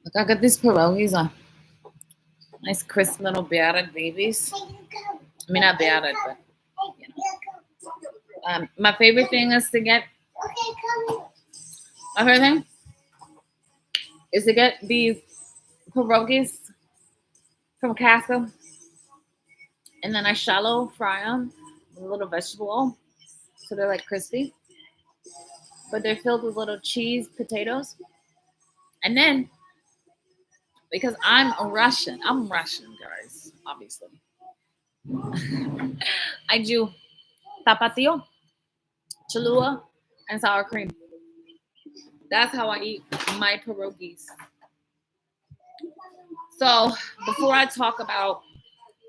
Look, I got these pierogies on. Nice crisp little battered babies. I mean, not battered, but you know. My favorite thing is to get. My favorite thing is to get these pierogies from Costco, and then I shallow fry them with a little vegetable oil, so they're like crispy, but they're filled with little cheese potatoes, and then because I'm Russian, guys, obviously. I do tapatio, chalua, and sour cream. That's how I eat my pierogies. So before I talk about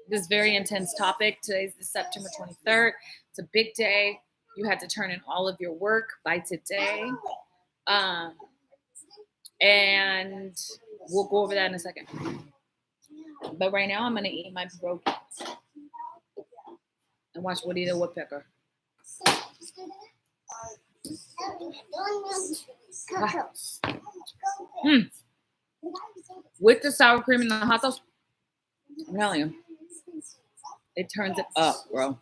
this very intense topic, today's September 23rd. It's a big day. You had to turn in all of your work by today. And we'll go over that in a second. But right now I'm going to eat my pierogies and watch Woody the Woodpecker. With the sour cream and the hot sauce, I'm telling you, it turns it up, bro.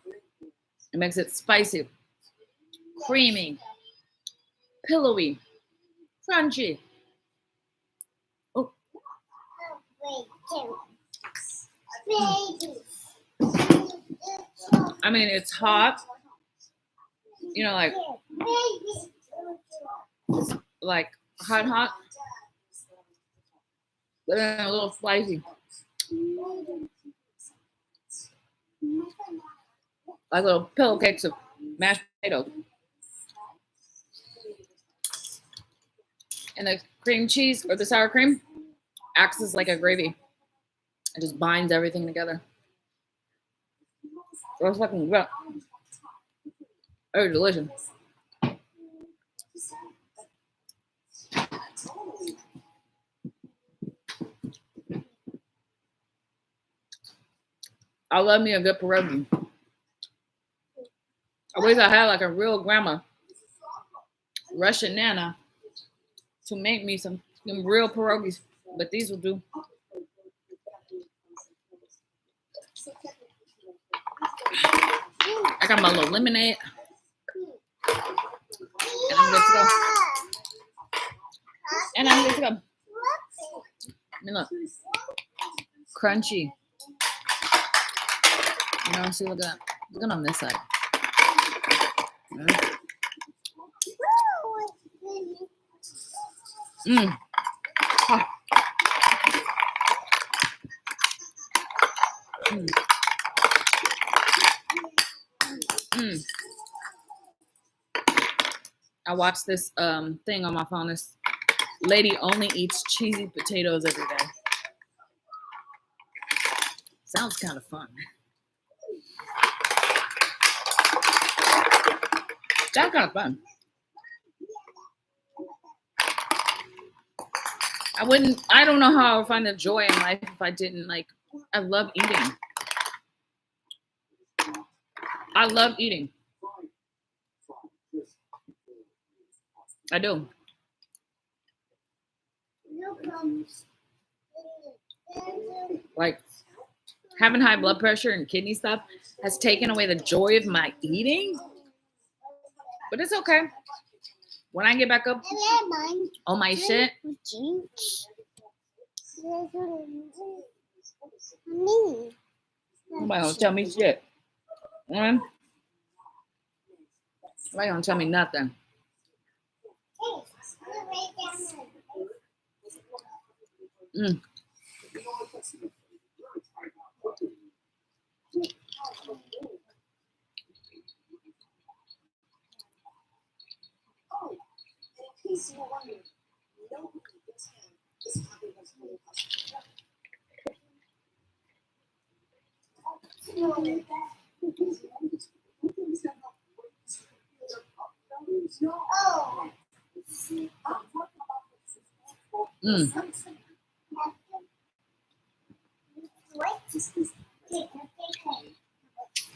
It makes it spicy, creamy, pillowy, crunchy. Oh. I mean, it's hot. You know, like hot, but then a little spicy. Like little pillow cakes of mashed potatoes. And the cream cheese or the sour cream acts as like a gravy. It just binds everything together. It's fucking good. Very delicious. I love me a good pierogi. I wish I had like a real grandma, Russian Nana, to make me some real pierogies, but these will do. I got my little lemonade, and I'm good to go. And I'm good to go. I mean, look, crunchy. You know, see, look at that. Look at on this side. Ah. I watched this thing on my phone. This lady only eats cheesy potatoes every day. Sounds kind of fun. Sounds kind of fun. I don't know how I would find the joy in life if I didn't I love eating. I love eating. I do. Like, having high blood pressure and kidney stuff has taken away the joy of my eating. But it's okay. When I get back up on my shit. Nobody gonna tell me shit. Nobody gonna tell me nothing.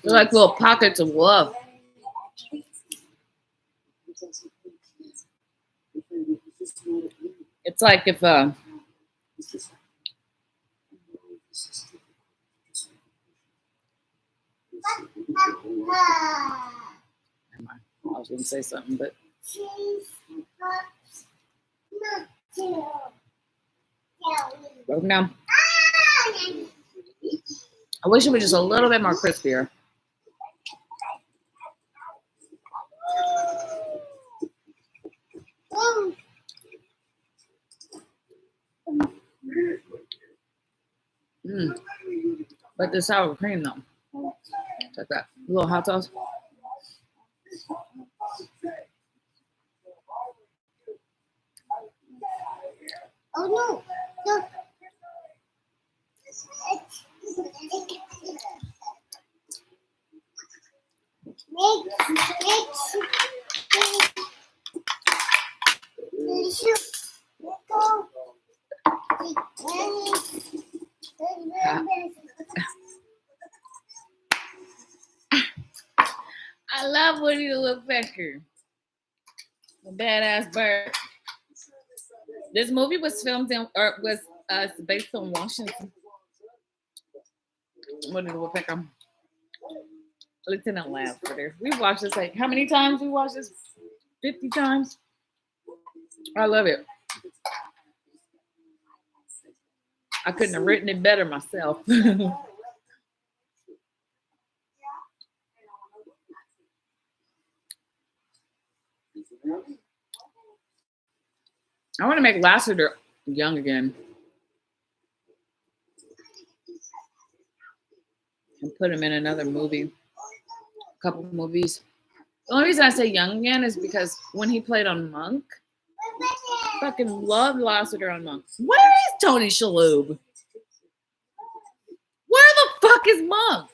They're like little pockets of love. It's like if I was going to say something, but. Broken down. I wish it was just a little bit more crispier. But the sour cream, though. Like that. A little hot sauce. Oh, no. I love Woody the Woodpecker. A badass bird. This movie was filmed in, or was based on Washington. Woody the Woodpecker. Lieutenant Lamford. We watched this like how many times we watched this? 50 times. I love it. I couldn't have written it better myself. I want to make Lassiter young again. And put him in another movie. A couple of movies. The only reason I say young again is because when he played on Monk, I fucking loved Lassiter on Monk. Where is Tony Shalhoub? Where the fuck is Monk?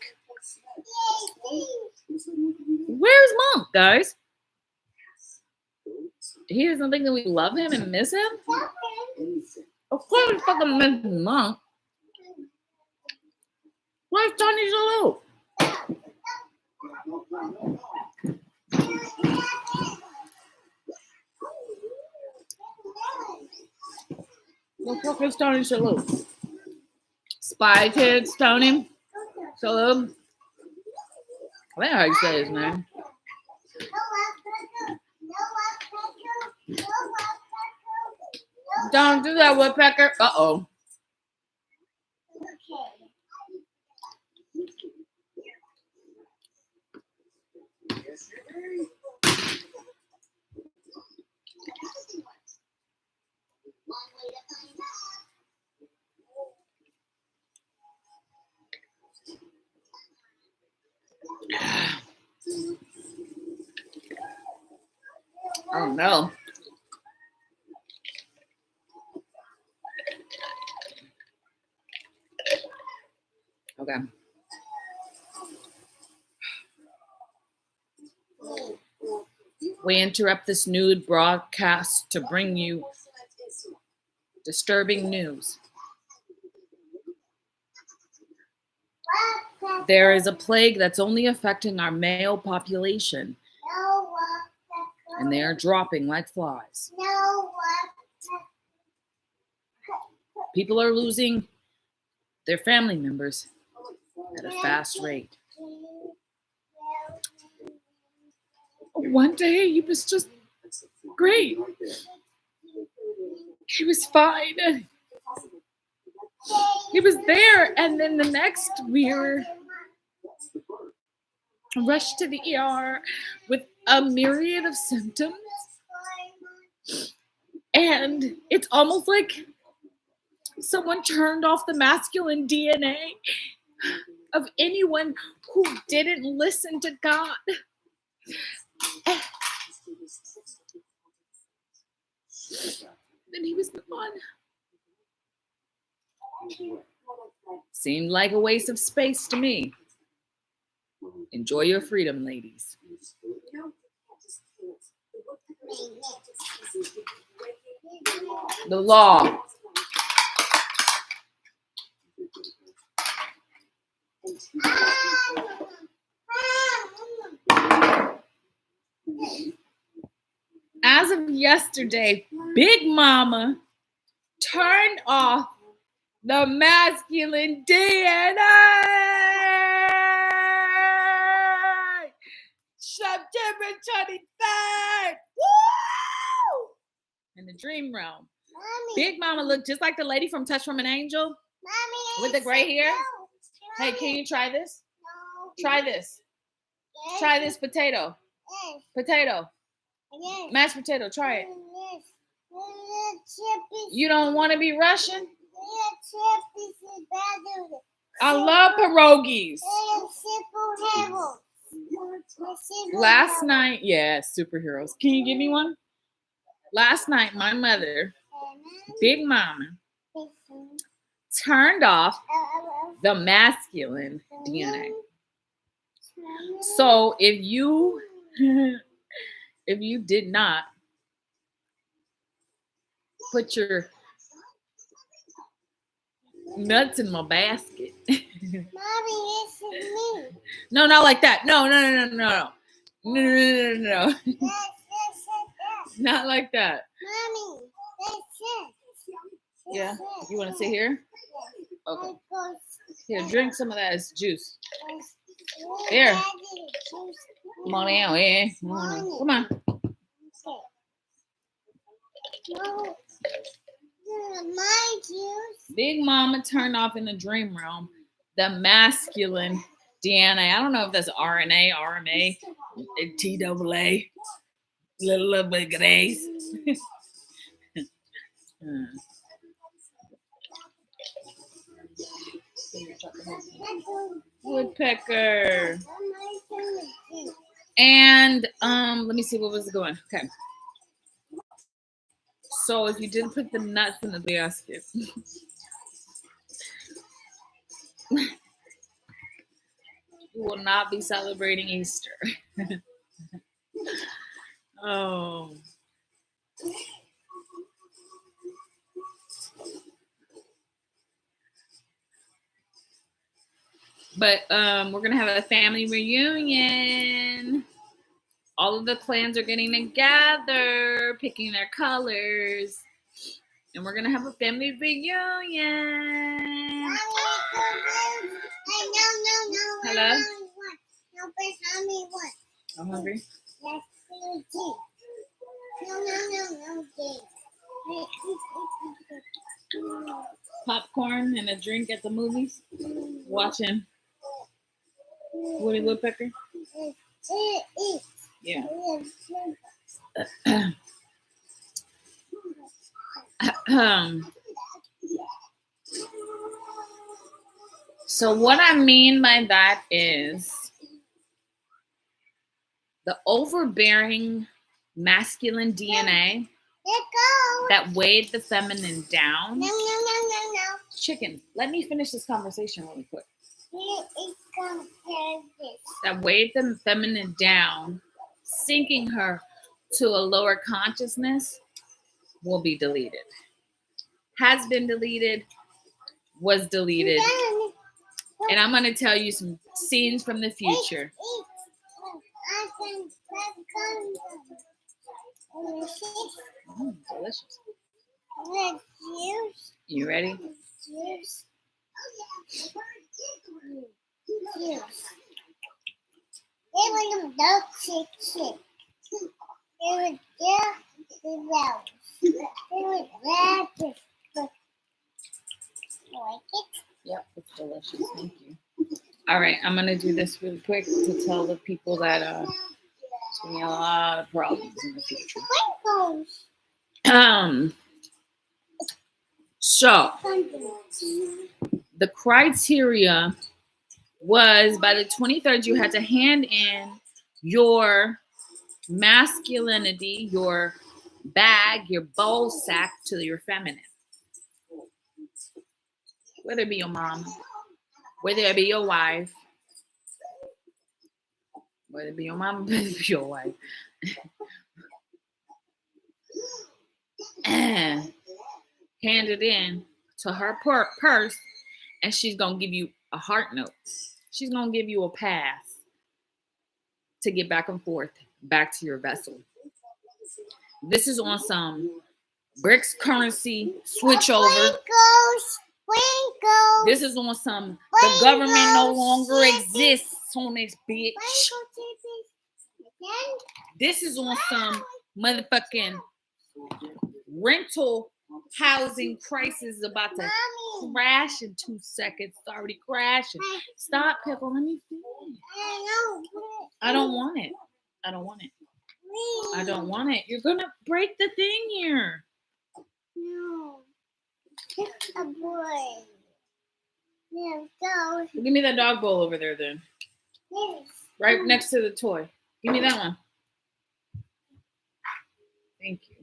Where's Monk, guys? He doesn't think that we love him and miss him? Of course we fucking miss Monk. Where's Tony Shalhoub? The fuck is Tony Shalhoub? Spy Kids, Tony Shalhoub. I think how you say his name. Don't do that, Woodpecker. Uh-oh. Oh no. Okay. We interrupt this nude broadcast to bring you disturbing news. There is a plague that's only affecting our male population, and they are dropping like flies. People are losing their family members at a fast rate. One day he was just great. He was fine. He was there, and then the next we were rushed to the ER with a myriad of symptoms. And it's almost like someone turned off the masculine DNA of anyone who didn't listen to God. Then he was gone. Seemed like a waste of space to me. Enjoy your freedom, ladies. The law. As of yesterday, Big Mama turned off the masculine DNA. dream realm. Mommy. Big Mama looked just like the lady from Touch from an Angel Mommy, with the gray hair. no. Hey, can you try this? No. Try this. Yes. Try this potato. Yes. Potato. Yes. Mashed potato. Try it. Yes. Yes. You don't want to be Russian? Yes. I love pierogies. Last night, yeah, superheroes. Can you give me one? Last night, my mother, Big Mama, turned off the masculine DNA. So if you did not put your nuts in my basket. Mommy, this is me. No, not like that. No. No. Not like that. Mommy, Yeah. You want to sit here? Okay. Here, drink some of that. It's juice. Here. Come on down, yeah. Come on. My juice. Big Mama turned off in the dream realm the masculine DNA. I don't know if that's RNA, RMA, TAA, little bit of A's. Woodpecker. And let me see what was going. Okay. So if you didn't put the nuts in the basket, you will not be celebrating Easter. Oh. But we're gonna have a family reunion. All of the clans are getting together, picking their colors, and we're gonna have a family reunion. Hello? I'm hungry. Popcorn and a drink at the movies. Watching Woody Woodpecker. Yeah. So what I mean by that is the overbearing masculine DNA that weighed the feminine down. No. Chicken, let me finish this conversation really quick. That weighed the feminine down, sinking her to a lower consciousness, will be deleted. Has been deleted, was deleted. And I'm going to tell you some scenes from the future. Delicious. You ready? Yep, it's delicious. Thank you. All right, I'm gonna do this really quick to tell the people that it's gonna be a lot of problems in the future. So the criteria was by the 23rd you had to hand in your masculinity, your bag, your bowl sack to your feminine. Whether it be your mom, whether it be your wife, whether it be your mom, whether it be your wife. And hand it in to her purse, and she's gonna give you a heart note. She's gonna give you a pass to get back and forth back to your vessel. This is on some BRICS currency switch over. This is on some the government no longer exists on this bitch. This is on some motherfucking rental housing crisis is about to Mommy. crash in 2 seconds. It's already crashing. Stop, Pickle. Let me finish. I don't want it. I don't want it. I don't want it. You're gonna break the thing here. No. It's a boy. Let's go. Give me that dog bowl over there then. Yes. Right next to the toy. Give me that one. Thank you.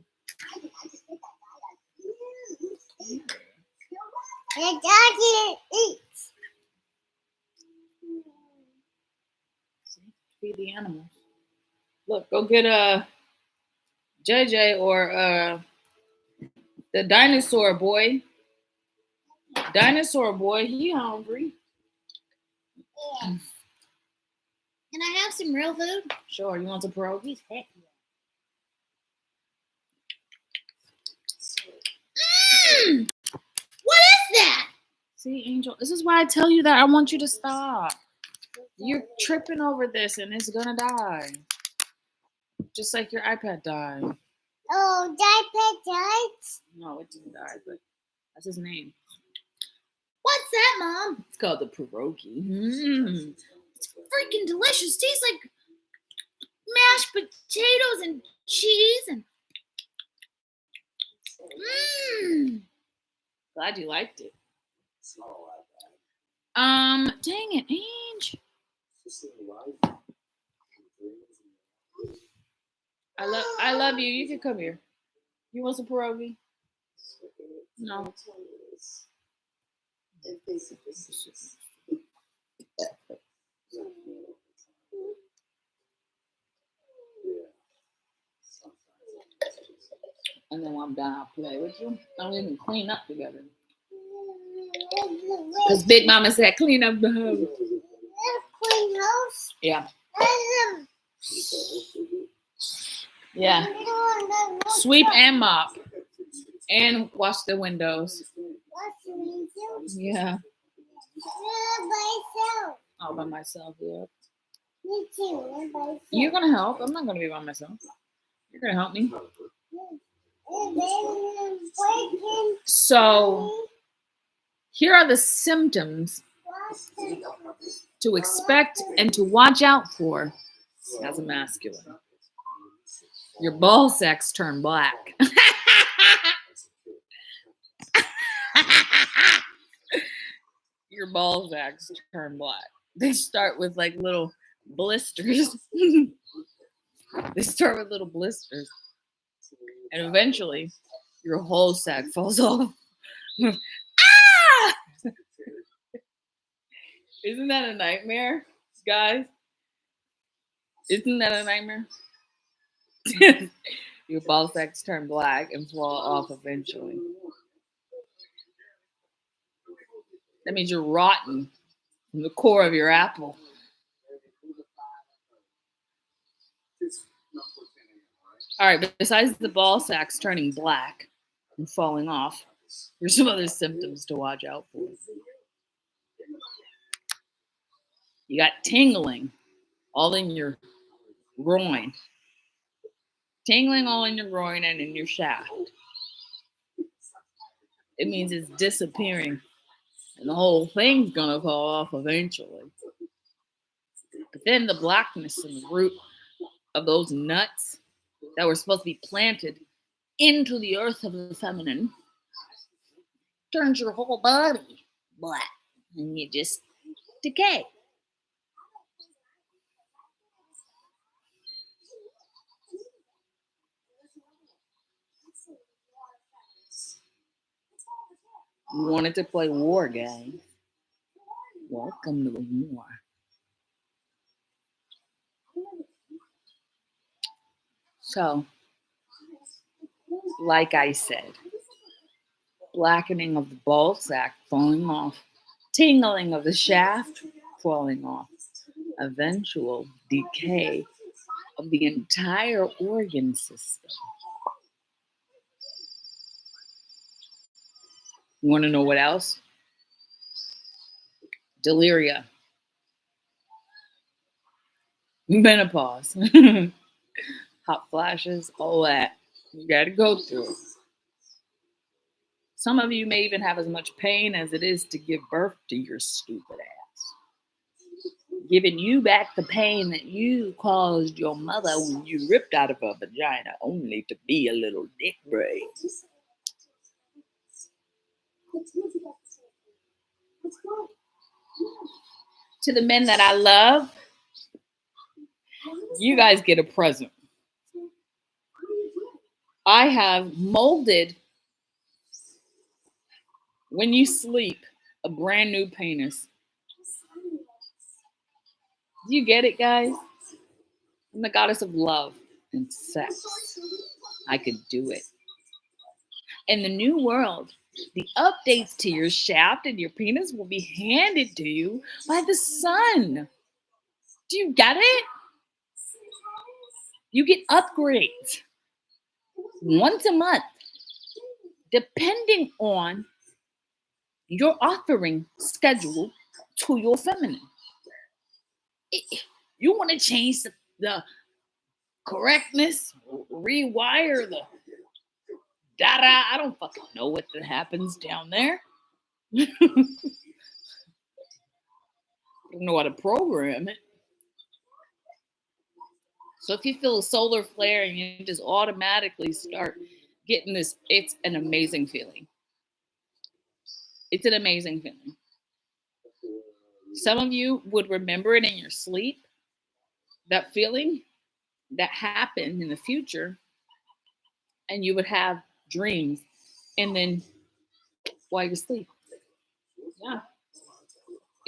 The doggy eats. Feed the animals. Look, go get a JJ or the dinosaur boy. Dinosaur boy, he hungry. Yeah. Can I have some real food? Sure. You want some pierogies? Heck yeah. What is that? See, Angel, this is why I tell you that I want you to stop. You're tripping over this and it's gonna die. Just like your iPad died. Oh, diaper died? No, it didn't die, but that's his name. What's that, Mom? It's called the pierogi. It's freaking delicious. Tastes like mashed potatoes and cheese and Glad you liked it. Dang it, Ange. I love you. You can come here. You want some pierogi? No. And then when I'm done, I'll play with you. I'm even clean up together. Because Big Mama said, clean up the house. Clean house? Yeah. Yeah. Sweep and mop. And wash the windows. Wash the windows? Yeah. By myself. All by myself, yeah. Me too. By myself. You're going to help. I'm not going to be by myself. You're going to help me. So, here are the symptoms to expect and to watch out for as a masculine. Your ball sacks turn black. Your ball sacks turn black. They start with like little blisters. They start with little blisters. And eventually, your whole sack falls off. Ah! Isn't that a nightmare, guys? Isn't that a nightmare? Your ball sacks turn black and fall off eventually. That means you're rotten from the core of your apple. All right, but besides the ball sacks turning black and falling off, here's some other symptoms to watch out for. You got tingling all in your groin. Tingling all in your groin and in your shaft. It means it's disappearing. And the whole thing's going to fall off eventually. But then the blackness in the root of those nuts that were supposed to be planted into the earth of the feminine turns your whole body black. And you just decay. You wanted to play war, guys. Welcome to the war. So, like I said, blackening of the ball sack falling off, tingling of the shaft falling off, eventual decay of the entire organ system. You want to know what else? Deliria. Menopause. Hot flashes, all that. You got to go through it. Some of you may even have as much pain as it is to give birth to your stupid ass. Giving you back the pain that you caused your mother when you ripped out of her vagina only to be a little dick brain. To the men that I love, you guys get a present. I have molded, when you sleep, a brand new penis. Do you get it, guys? I'm the goddess of love and sex. I could do it. In the new world, the updates to your shaft and your penis will be handed to you by the sun. Do you get it? You get upgrades once a month, depending on your offering schedule to your feminine. You want to change the correctness, rewire the data. I don't fucking know what that happens down there. I don't know how to program it. So if you feel a solar flare and you just automatically start getting this, it's an amazing feeling. It's an amazing feeling. Some of you would remember it in your sleep, that feeling that happened in the future, and you would have dreams, and then while you sleep. Yeah.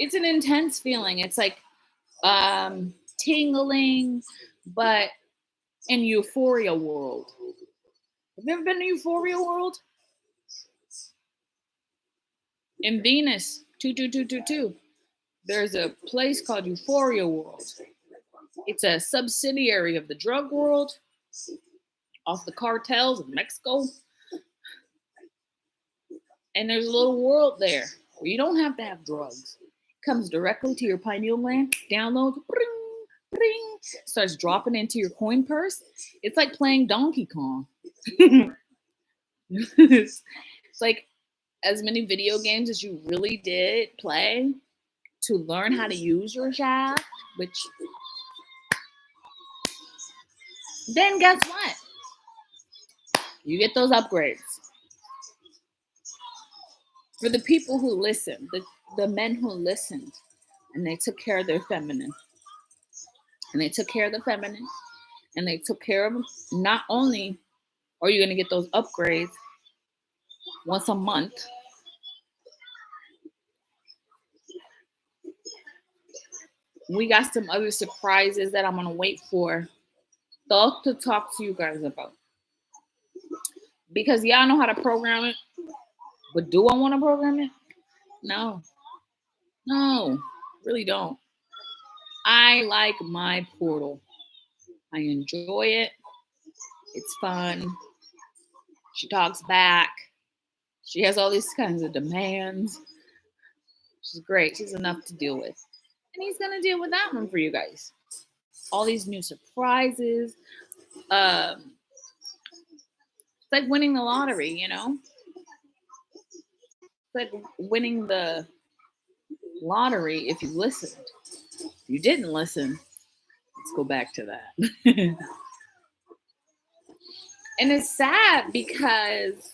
It's an intense feeling. It's like tingling, but in Euphoria world. Have you ever been to Euphoria world? In Venus 22222, there's a place called Euphoria World. It's a subsidiary of the drug world, off the cartels of Mexico. And there's a little world there where you don't have to have drugs. It comes directly to your pineal gland, downloads, bring, bring, starts dropping into your coin purse. It's like playing Donkey Kong. It's like as many video games as you really did play to learn how to use your shaft, which then guess what? You get those upgrades. For the people who listened, the men who listened, and they took care of their feminine, and they took care of the feminine, and they took care of them, not only are you going to get those upgrades once a month, we got some other surprises that I'm going to wait for thought to talk to you guys about. Because y'all know how to program it. But do I want to program it? No. No, really don't. I like my portal. I enjoy it. It's fun. She talks back. She has all these kinds of demands. She's great. She's enough to deal with. And he's going to deal with that one for you guys. All these new surprises. It's like winning the lottery, you know? It's like winning the lottery if you listened. If you didn't listen, let's go back to that. And it's sad because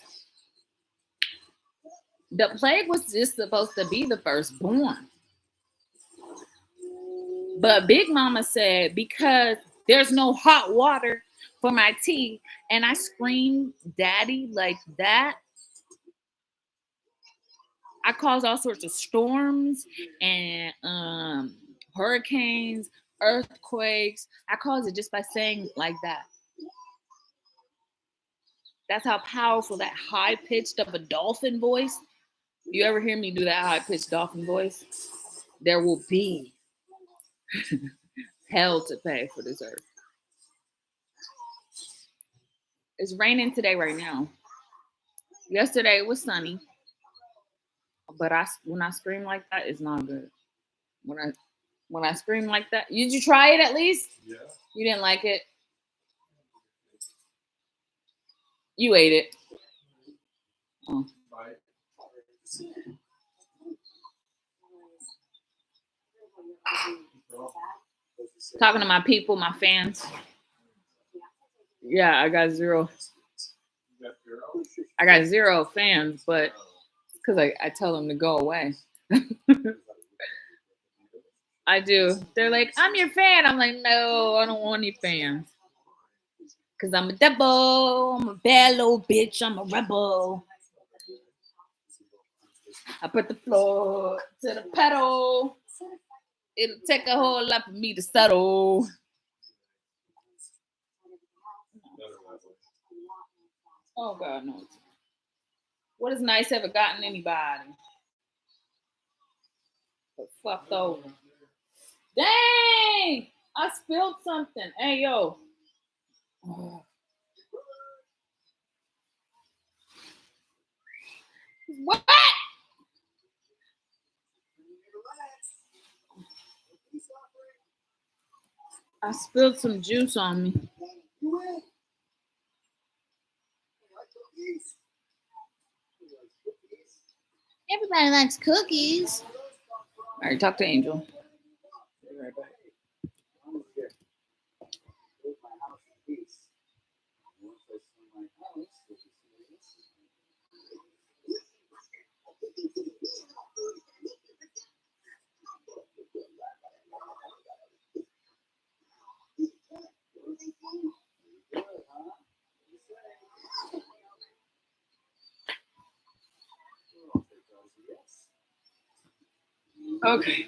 the plague was just supposed to be the firstborn. But Big Mama said, because there's no hot water for my tea, and I screamed daddy like that, I caused all sorts of storms and hurricanes, earthquakes. I caused it just by saying like that. That's how powerful that high-pitched of a dolphin voice. You ever hear me do that high-pitched dolphin voice? There will be hell to pay for this earth. It's raining today right now. Yesterday it was sunny. But when I scream like that, it's not good. When I scream like that, did you try it at least? Yeah. You didn't like it? You ate it. Oh. Bite. Talking to my people, my fans. Yeah, I got zero. I got zero fans, but because I tell them to go away. I do. They're like, I'm your fan. I'm like, no, I don't want any fans. Because I'm a devil. I'm a bad little bitch. I'm a rebel. I put the floor to the pedal. It'll take a whole lot for me to settle. Oh, God, no. What has Nice ever gotten anybody? But fucked over. Dang! I spilled something. Hey, yo. Oh. What? I spilled some juice on me. Everybody likes cookies. All right, talk to Angel. Be right back. Okay.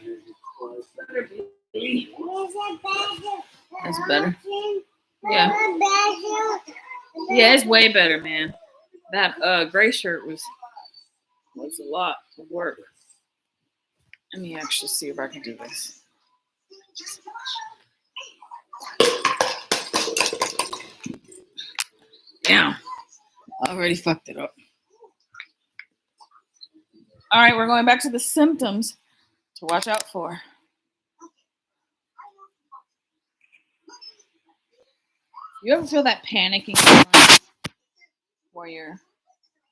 That's better. Yeah. Yeah, it's way better, man. That gray shirt was a lot of work. Let me actually see if I can do this. Damn. I already fucked it up. All right, we're going back to the symptoms to watch out for. You ever feel that panicking feeling where your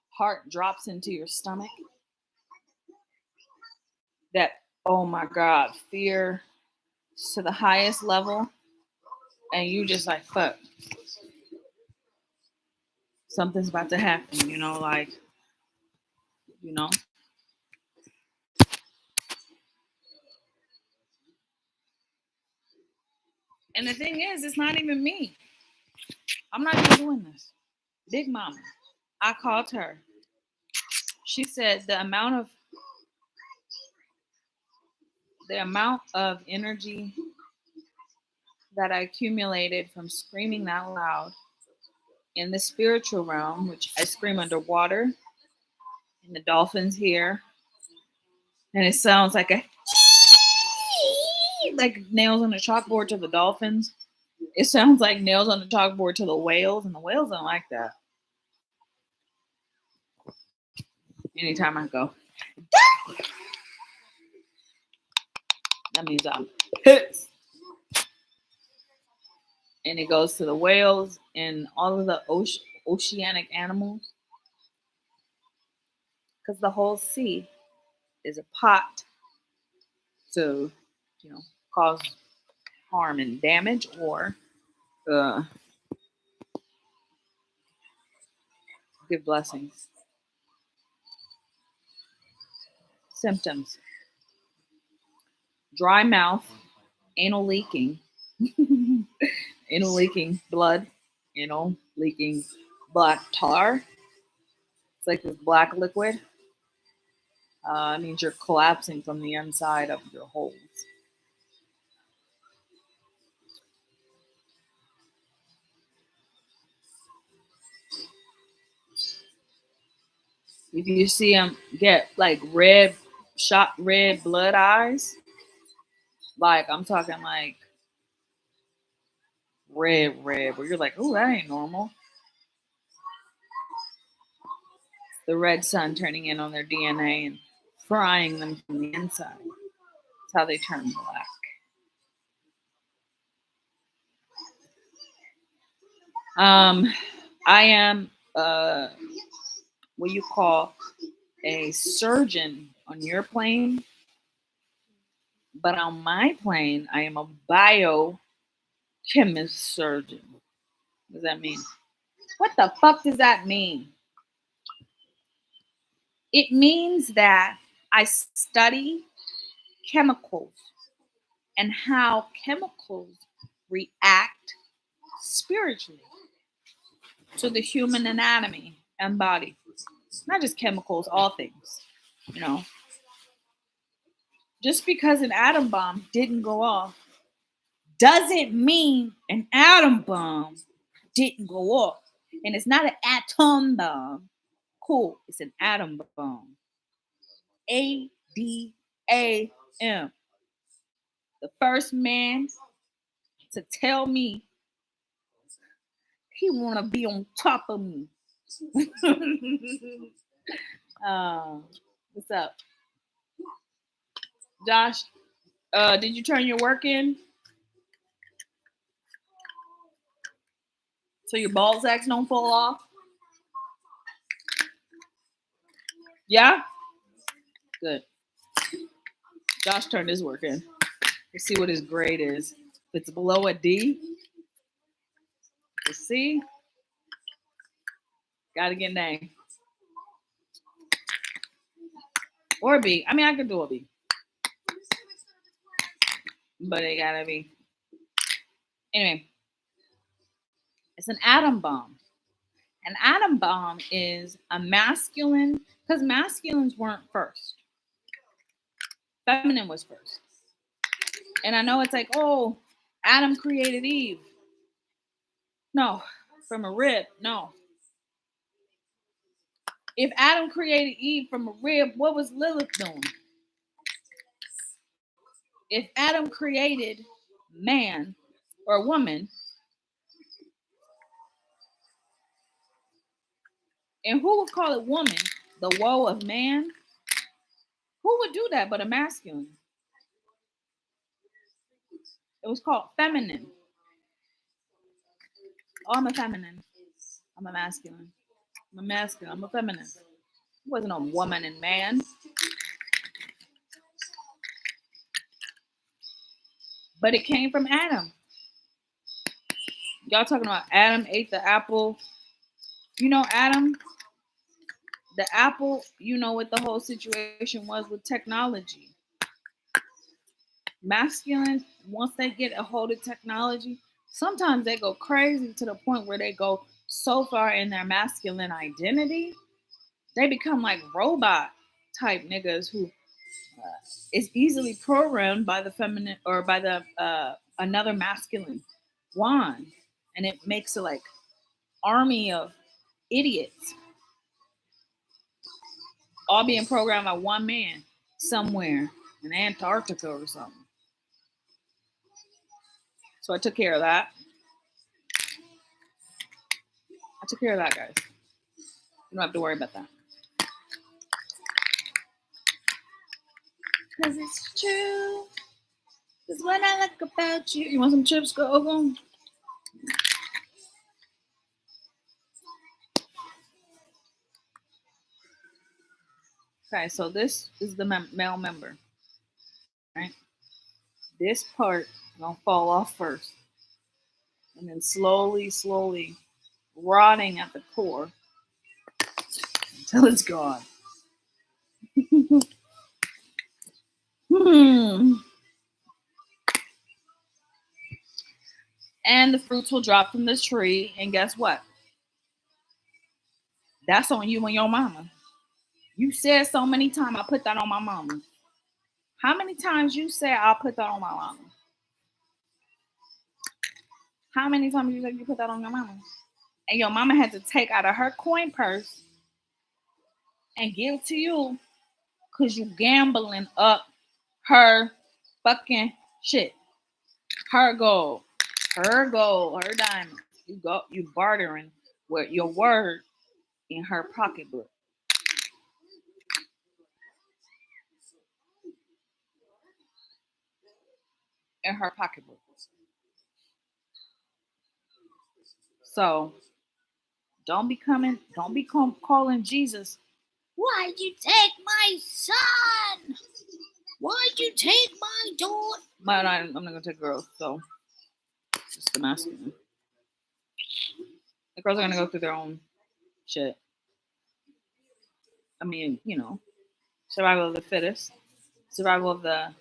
heart drops into your stomach? That, oh my God, fear to the highest level. And you just like, fuck. Something's about to happen, like, you know. And the thing is, it's not even me. I'm not even doing this. Big Mama. I called her. She said the amount of energy that I accumulated from screaming that loud in the spiritual realm, which I scream underwater, and the dolphins hear, and it sounds like like nails on a chalkboard to the dolphins. It sounds like nails on the chalkboard to the whales, and the whales don't like that. Anytime I go, that means I'm pissed. And it goes to the whales and all of the oceanic animals. Because the whole sea is a pot to, cause harm and damage or give blessings. Symptoms: dry mouth, anal leaking, anal leaking blood, leaking black tar. It's like this black liquid. It means you're collapsing from the inside of your holes. If you see them get like red blood eyes, like I'm talking like red, where you're like, oh, that ain't normal. The red sun turning in on their DNA and frying them from the inside. That's how they turn black. I am what you call a surgeon on your plane, but on my plane, I am a biochemist surgeon. What does that mean? What the fuck does that mean? It means that I study chemicals and how chemicals react spiritually to the human anatomy and body. Not just chemicals, all things. You know, just because an atom bomb didn't go off doesn't mean an atom bomb didn't go off. And it's not an atom bomb. Cool, it's an atom bomb. ADAM. The first man to tell me he want to be on top of me. uh, what's up, Josh? Did you turn your work in so your ball sacks don't fall off? Yeah, good. Josh turned his work in. Let's see what his grade is. If it's below a D, let's see. Gotta get an A or a B. I mean, I could do a B, but it gotta be. Anyway, it's an atom bomb. An atom bomb is a masculine, because masculines weren't first. Feminine was first. And I know it's like, oh, Adam created Eve. No, from a rib. No. If Adam created Eve from a rib, what was Lilith doing? If Adam created man or woman, and who would call it woman? The woe of man? Who would do that but a masculine? It was called feminine. Oh, I'm a feminine. I'm a masculine. I'm a masculine. I'm a feminine. It wasn't a woman and man. But it came from Adam. Y'all talking about Adam ate the apple. You know, Adam, the apple, you know what the whole situation was with technology. Masculine, once they get a hold of technology, sometimes they go crazy to the point where they go so far in their masculine identity, they become like robot type niggas who is easily programmed by the feminine or by the another masculine wand, and it makes a like army of idiots all being programmed by one man somewhere in Antarctica or something. So I took care of that. I took care of that, guys. You don't have to worry about that. Because it's true. Because when I look about you. You want some chips, go? Okay, so this is the male member. Right? This part is going to fall off first. And then slowly rotting at the core until it's gone. And the fruits will drop from the tree. And guess what? That's on you and your mama. You said so many times, I put that on my mama. How many times you said I'll put that on my mama? How many times you said you put that on your mama? And your mama had to take out of her coin purse and give to you because you gambling up her fucking shit. Her gold, her diamond. You bartering with your word in her pocketbook. In her pocketbook. So don't be calling Jesus Why'd you take my son? Why'd you take my daughter? But I'm not gonna take girls, so it's just the masculine. The girls are gonna go through their own shit. I mean, survival of the fittest, survival of the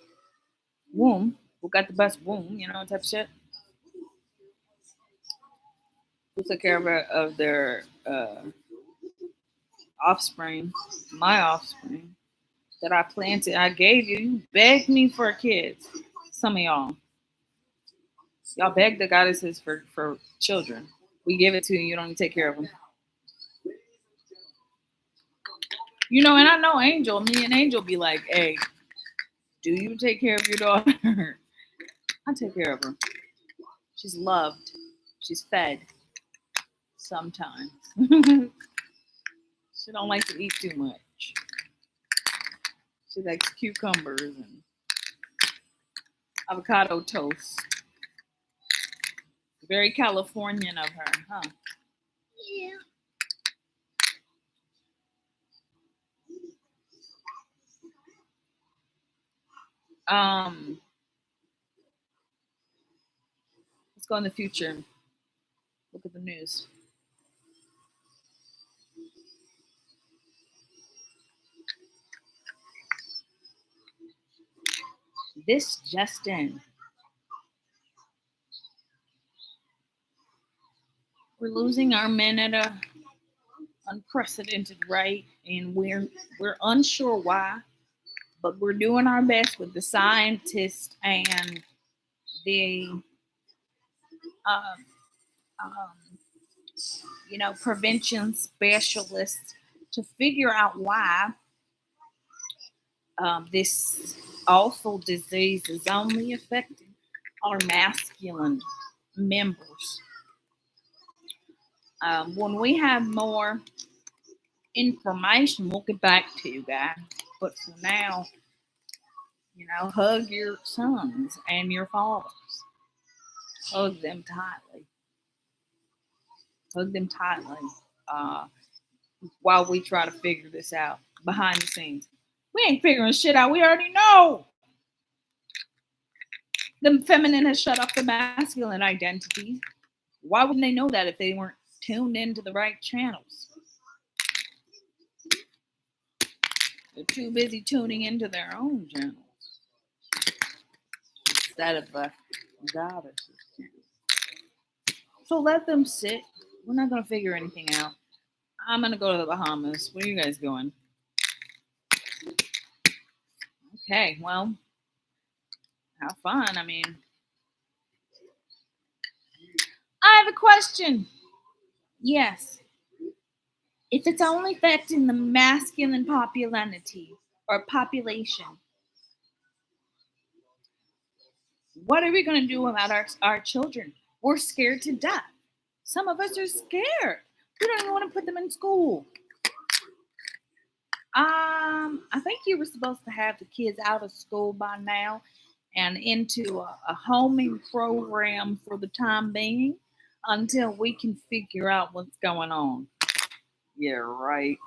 womb. Who got the best womb? Type of shit. Who took care of their offspring? My offspring that I planted. I gave you. You begged me for kids. Some of y'all beg the goddesses for children. We give it to you. You don't even take care of them. And I know Angel. Me and Angel be like, hey, do you take care of your daughter? I take care of her. She's loved. She's fed. Sometimes. She don't like to eat too much. She likes cucumbers and avocado toast. Very Californian of her, huh? Yeah. Let's go in the future. Look at the news. This just in. We're losing our men at a unprecedented rate, and we're unsure why, but we're doing our best with the scientists and the um, prevention specialists to figure out why this awful disease is only affecting our masculine members. When we have more information, we'll get back to you guys. But for now, hug your sons and your fathers. Hug them tightly. Hug them tightly while we try to figure this out behind the scenes. We ain't figuring shit out. We already know. The feminine has shut off the masculine identity. Why wouldn't they know that if they weren't tuned into the right channels? They're too busy tuning into their own channels instead of goddesses. So let them sit. We're not going to figure anything out. I'm going to go to the Bahamas. Where are you guys going? Okay, well, have fun. I mean, I have a question. Yes. If it's only affecting the masculine population or population, what are we going to do about our children? We're scared to death. Some of us are scared. We don't even want to put them in school. I think you were supposed to have the kids out of school by now and into a homing program for the time being until we can figure out what's going on. Yeah, right.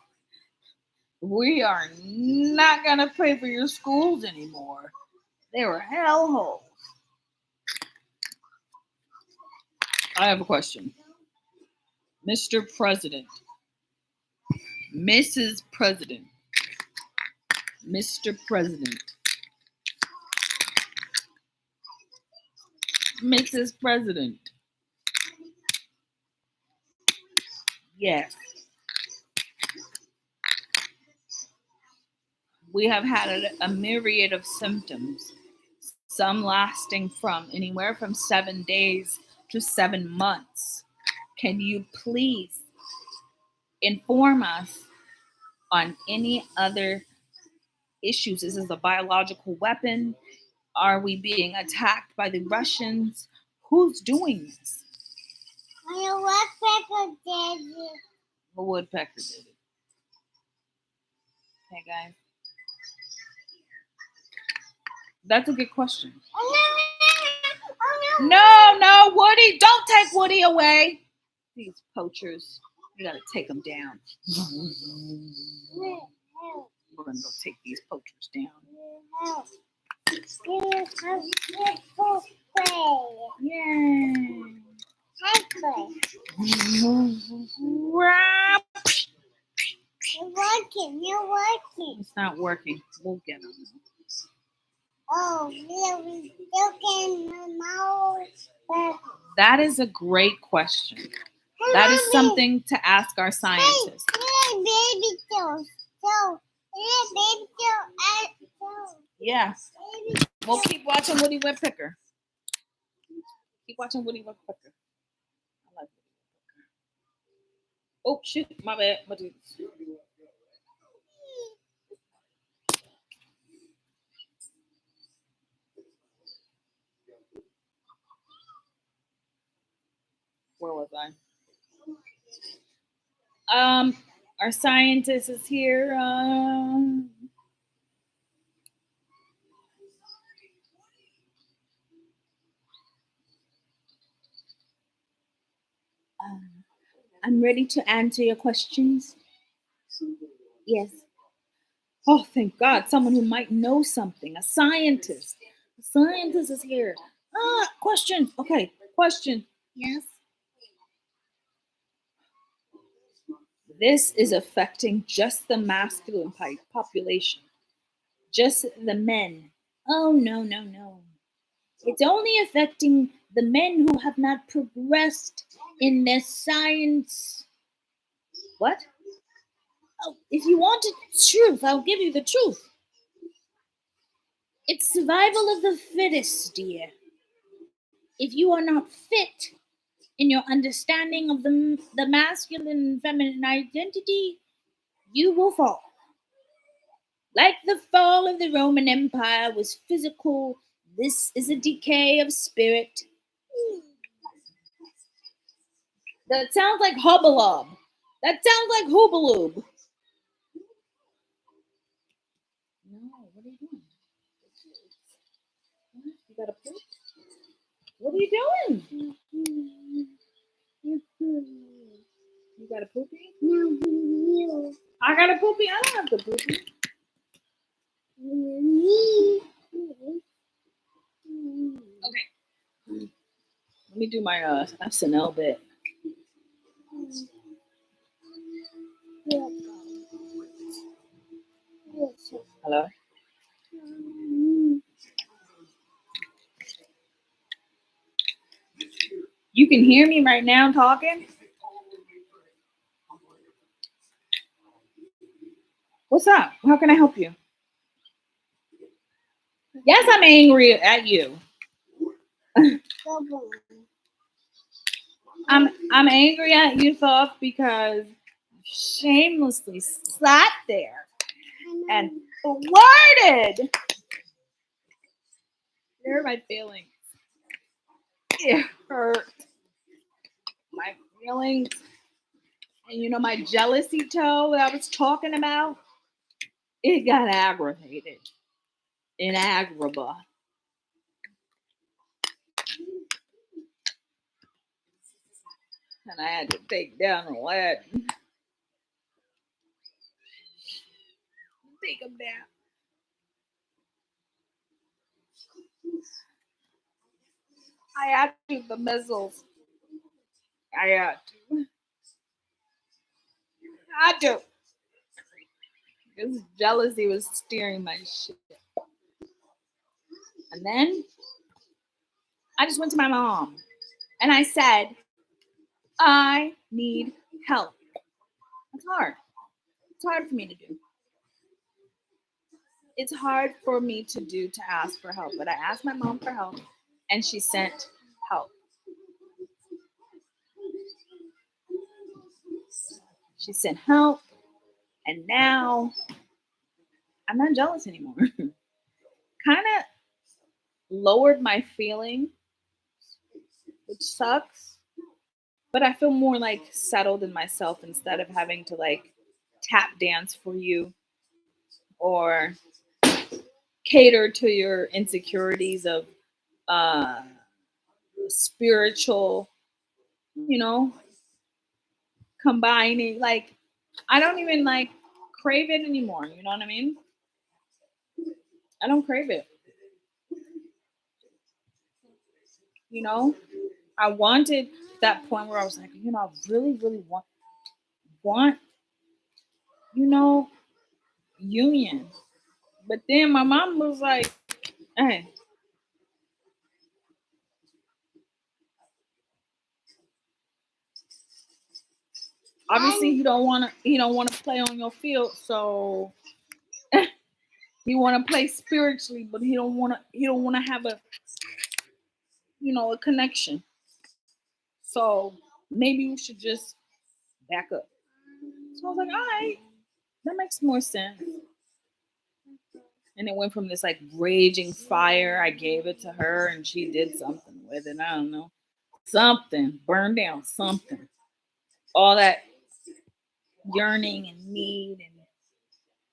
We are not going to pay for your schools anymore. They were hellholes. I have a question. Mr. President, Mrs. President, Mr. President, Mrs. President. Yes. We have had a myriad of symptoms, some lasting from anywhere from 7 days to 7 months. Can you please inform us on any other issues? Is this a biological weapon? Are we being attacked by the Russians? Who's doing this? My woodpecker did it. The woodpecker did it. Okay, guys. That's a good question. Oh, No, Woody. Don't take Woody away. These poachers. You gotta take them down. gonna go take these poachers down. Yay! You're working. It's not working. We'll get them. Oh, we still can know. That is a great question. That is something to ask our scientists. Hey, baby toes. So, baby toe. Yeah. We'll keep watching Woody Woodpecker. Keep watching Woody Woodpecker. I like Woody Woodpecker. Oh, shoot. My bad. My dude. Where was I? Our scientist is here. I'm ready to answer your questions. Yes. Oh, thank God. Someone who might know something. A scientist. A scientist is here. Question. Okay, question. Yes. This is affecting just the masculine population. Just the men. Oh, no, no, no. It's only affecting the men who have not progressed in their science. What? Oh, if you want the truth, I'll give you the truth. It's survival of the fittest, dear. If you are not fit in your understanding of the masculine and feminine identity, you will fall. Like the fall of the Roman Empire was physical, this is a decay of spirit. That sounds like hubalob. That sounds like hoobaloob. No, what are you doing? You got a poop? What are you doing? You got a poopy? I got a poopy. I don't have the poopy. Okay. Let me do my SNL bit. Hello? You can hear me right now talking? What's up? How can I help you? Yes, I'm angry at you. I'm angry at you, Thoth, because you shamelessly sat there and flirted. There are my feelings. It hurt. My feelings. And you know my jealousy toe that I was talking about? It got aggravated. In Agrabah. And I had to take down the Latin. Take them down. I had to shoot the missiles. I had to. I had to. Because jealousy was steering my shit. And then I just went to my mom and I said, I need help. It's hard. It's hard for me to do. It's hard for me to do to ask for help. But I asked my mom for help and she sent help. She sent help. And now I'm not jealous anymore. Kind of lowered my feeling, which sucks. But I feel more like settled in myself instead of having to like tap dance for you or cater to your insecurities of spiritual, combining. Like, I don't even like crave it anymore. You know what I mean? I don't crave it. You know, I wanted that point where I was like, I really, really want, you know, union. But then my mom was like, hey, obviously he don't wanna play on your field, so he wanna play spiritually, but he don't wanna have a connection. So maybe we should just back up. So I was like, all right, that makes more sense. And it went from this like raging fire. I gave it to her and she did something with it. I don't know. Something burned down something. All that yearning and need and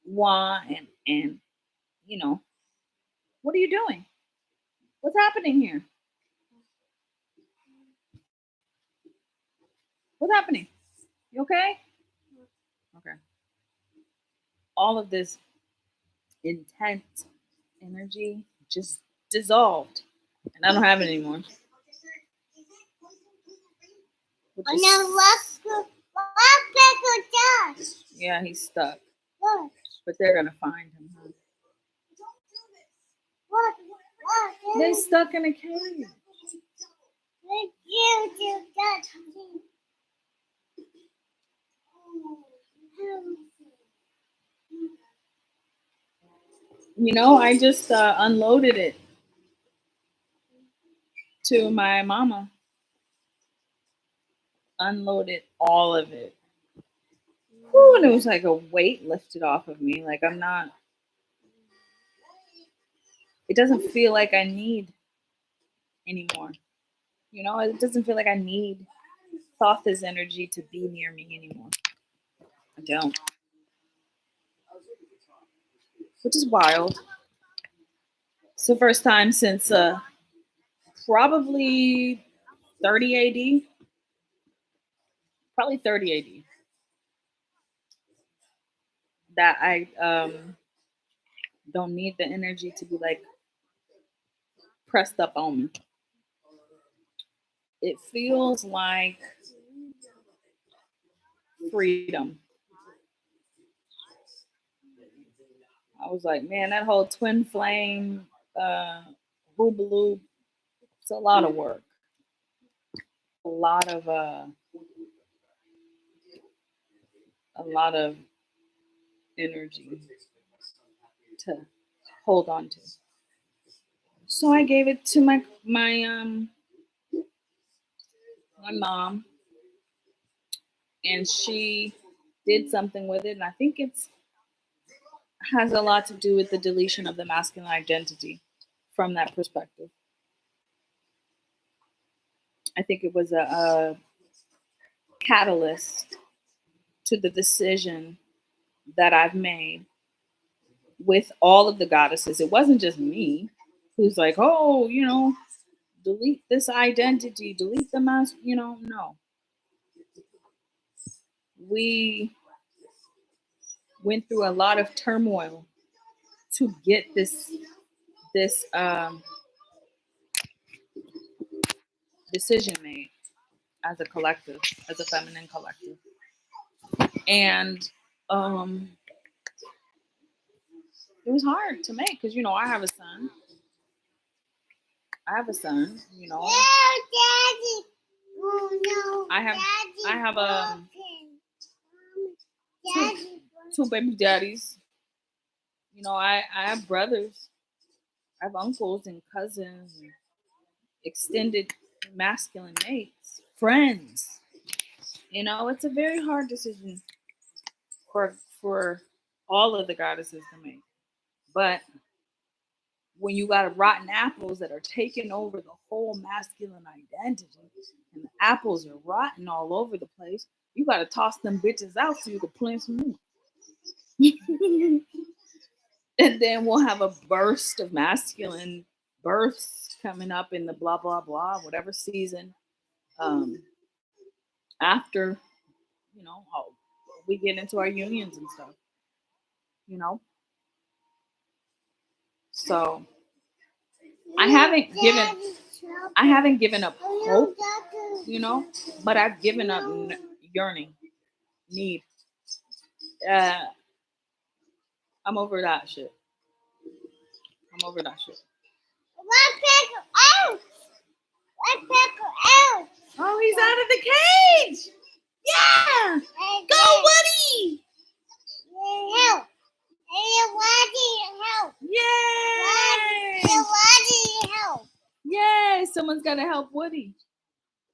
want and you know, what are you doing? What's happening here? What's happening? You okay? Okay. All of this intense energy just dissolved. And I don't have it anymore. Which Oh is- no, what Josh? yeah, he's stuck. What? But they're gonna find him. Huh? What? They stuck in a cave. What you do that? I just unloaded it to my mama. Unloaded all of it. Whew, and it was like a weight lifted off of me. Like I'm not. It doesn't feel like I need anymore. It doesn't feel like I need Thotha's energy to be near me anymore. I don't. Which is wild. It's the first time since probably 30 AD. Probably 30 AD. That I don't need the energy to be like pressed up on me. It feels like freedom. I was like, man, that whole twin flame boobaloo, it's a lot of work. A lot of energy to hold on to. So I gave it to my mom, and she did something with it, and I think it's has a lot to do with the deletion of the masculine identity from that perspective. I think it was a catalyst to the decision that I've made with all of the goddesses. It wasn't just me who's like, oh, delete this identity, delete the mask, no. We went through a lot of turmoil to get this decision made as a collective, as a feminine collective. And it was hard to make because I have a son. I have a son. No, Daddy. Oh no. I have Daddy I have Daddy. two baby daddies. I have brothers. I have uncles and cousins and extended masculine mates, friends. It's a very hard decision for all of the goddesses to make. But when you got rotten apples that are taking over the whole masculine identity, and the apples are rotten all over the place, you got to toss them bitches out so you can plant some new. And then we'll have a burst of masculine births coming up in the blah blah blah whatever season after we get into our unions and stuff. you know. So I haven't given up hope, you know, but I've given up yearning, need. Uh, I'm over that shit. I'm over that shit. One pecker out. One pecker out. Oh, he's out of the cage. Yeah. Go, Woody. Help. Hey, Waddy, help. Yay. Waddy, help. Yay. Someone's got to help Woody.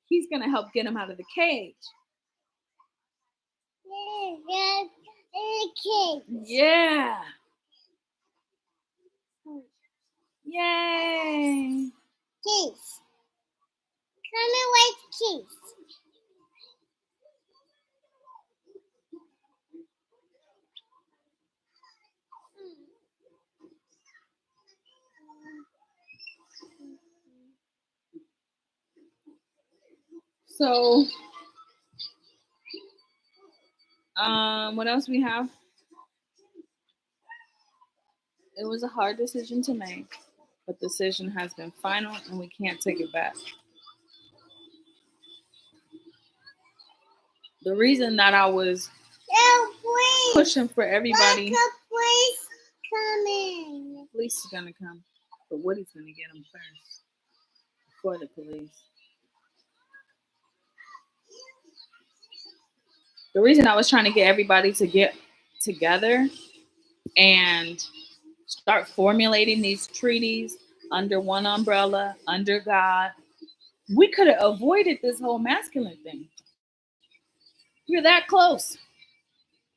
He's going to help get him out of the cage. Yeah. Yay. Keys. Come and wait, keys. So, what else we have? It was a hard decision to make, but the decision has been final and we can't take it back. The reason that I was pushing for everybody, Police coming. police is gonna come, but Woody's gonna get him first before the police. The reason I was trying to get everybody to get together and start formulating these treaties under one umbrella, under God, we could have avoided this whole masculine thing. We're that close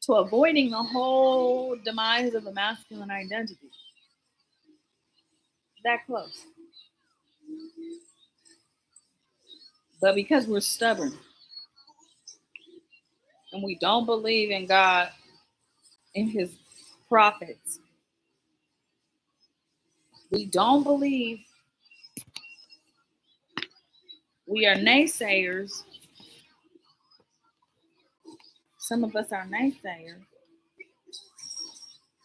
to avoiding the whole demise of the masculine identity. That close. But because we're stubborn and we don't believe in God and his prophets, we don't believe, we are naysayers. Some of us are naysayers.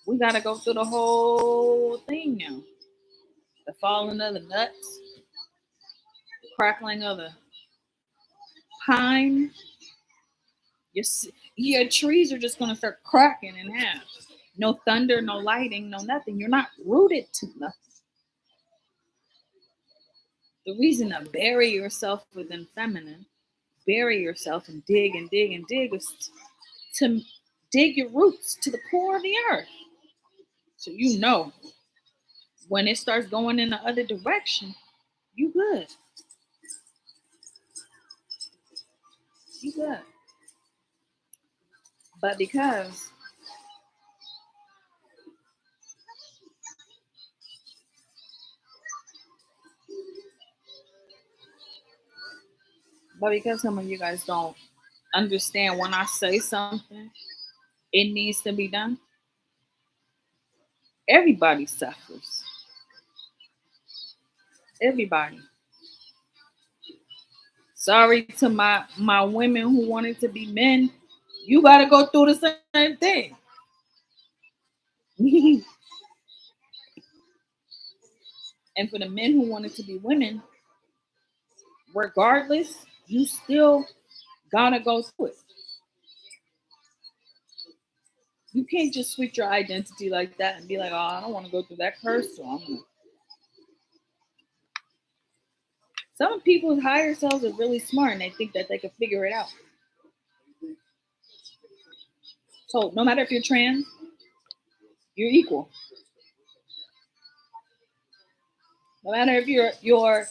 We got to go through the whole thing now. The falling of the nuts, the crackling of the pine. Your trees are just going to start cracking in half. No thunder, no lighting, no nothing. You're not rooted to nothing. The reason to bury yourself within feminine, bury yourself and dig and dig and dig is to dig your roots to the core of the earth. So you know when it starts going in the other direction, you good. You good. But because some of you guys don't understand when I say something, it needs to be done. Everybody suffers. Everybody. Sorry to my women who wanted to be men. You got to go through the same thing. And for the men who wanted to be women, regardless, you still gotta go through it. You can't just switch your identity like that and be like, oh, I don't want to go through that curse. So I'm gonna. Some people's higher selves are really smart and they think that they can figure it out. So no matter if you're trans, you're equal. No matter if you're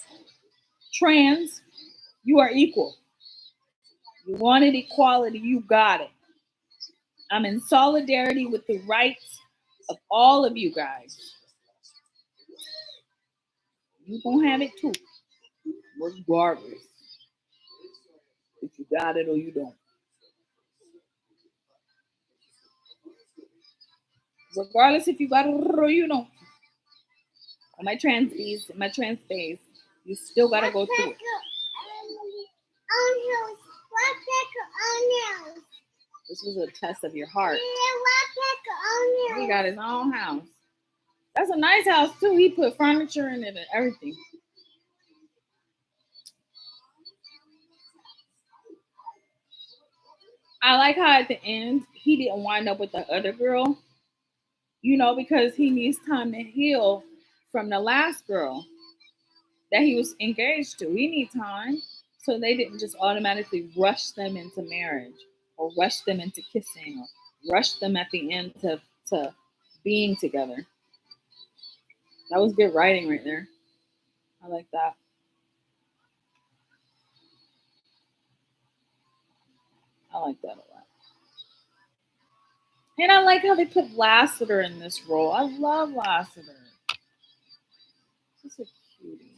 trans, you are equal. You wanted equality, you got it. I'm in solidarity with the rights of all of you guys. You gonna have it too, regardless if you got it or you don't. Regardless if you got it or you don't. On my trans bees, my trans phase, you still gotta go through it. Onions. One pecker onions. This was a test of your heart. He got his own house. That's a nice house too. He put furniture in it and everything. I like how at the end he didn't wind up with the other girl, because he needs time to heal from the last girl that he was engaged to. He needs time. So they didn't just automatically rush them into marriage or rush them into kissing or rush them at the end to being together. That was good writing right there. I like that. I like that a lot. And I like how they put Lassiter in this role. I love Lassiter. He's a cutie.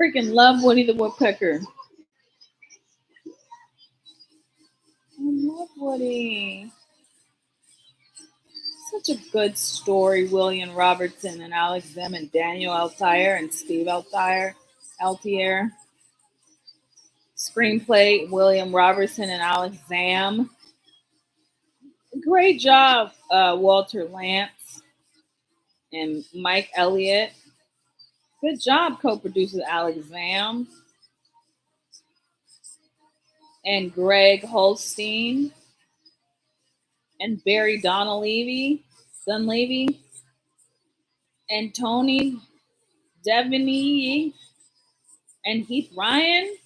Freaking love Woody the Woodpecker. I love Woody. Such a good story. William Robertson and Alex Zim and Daniel Altair and Steve Altier. Screenplay William Robertson and Alex Zam. Great job, Walter Lantz and Mike Elliott. Good job, co-producer Alex Zam and Greg Holstein and Barry Dunleavy, and Tony Devaney and Heath Ryan.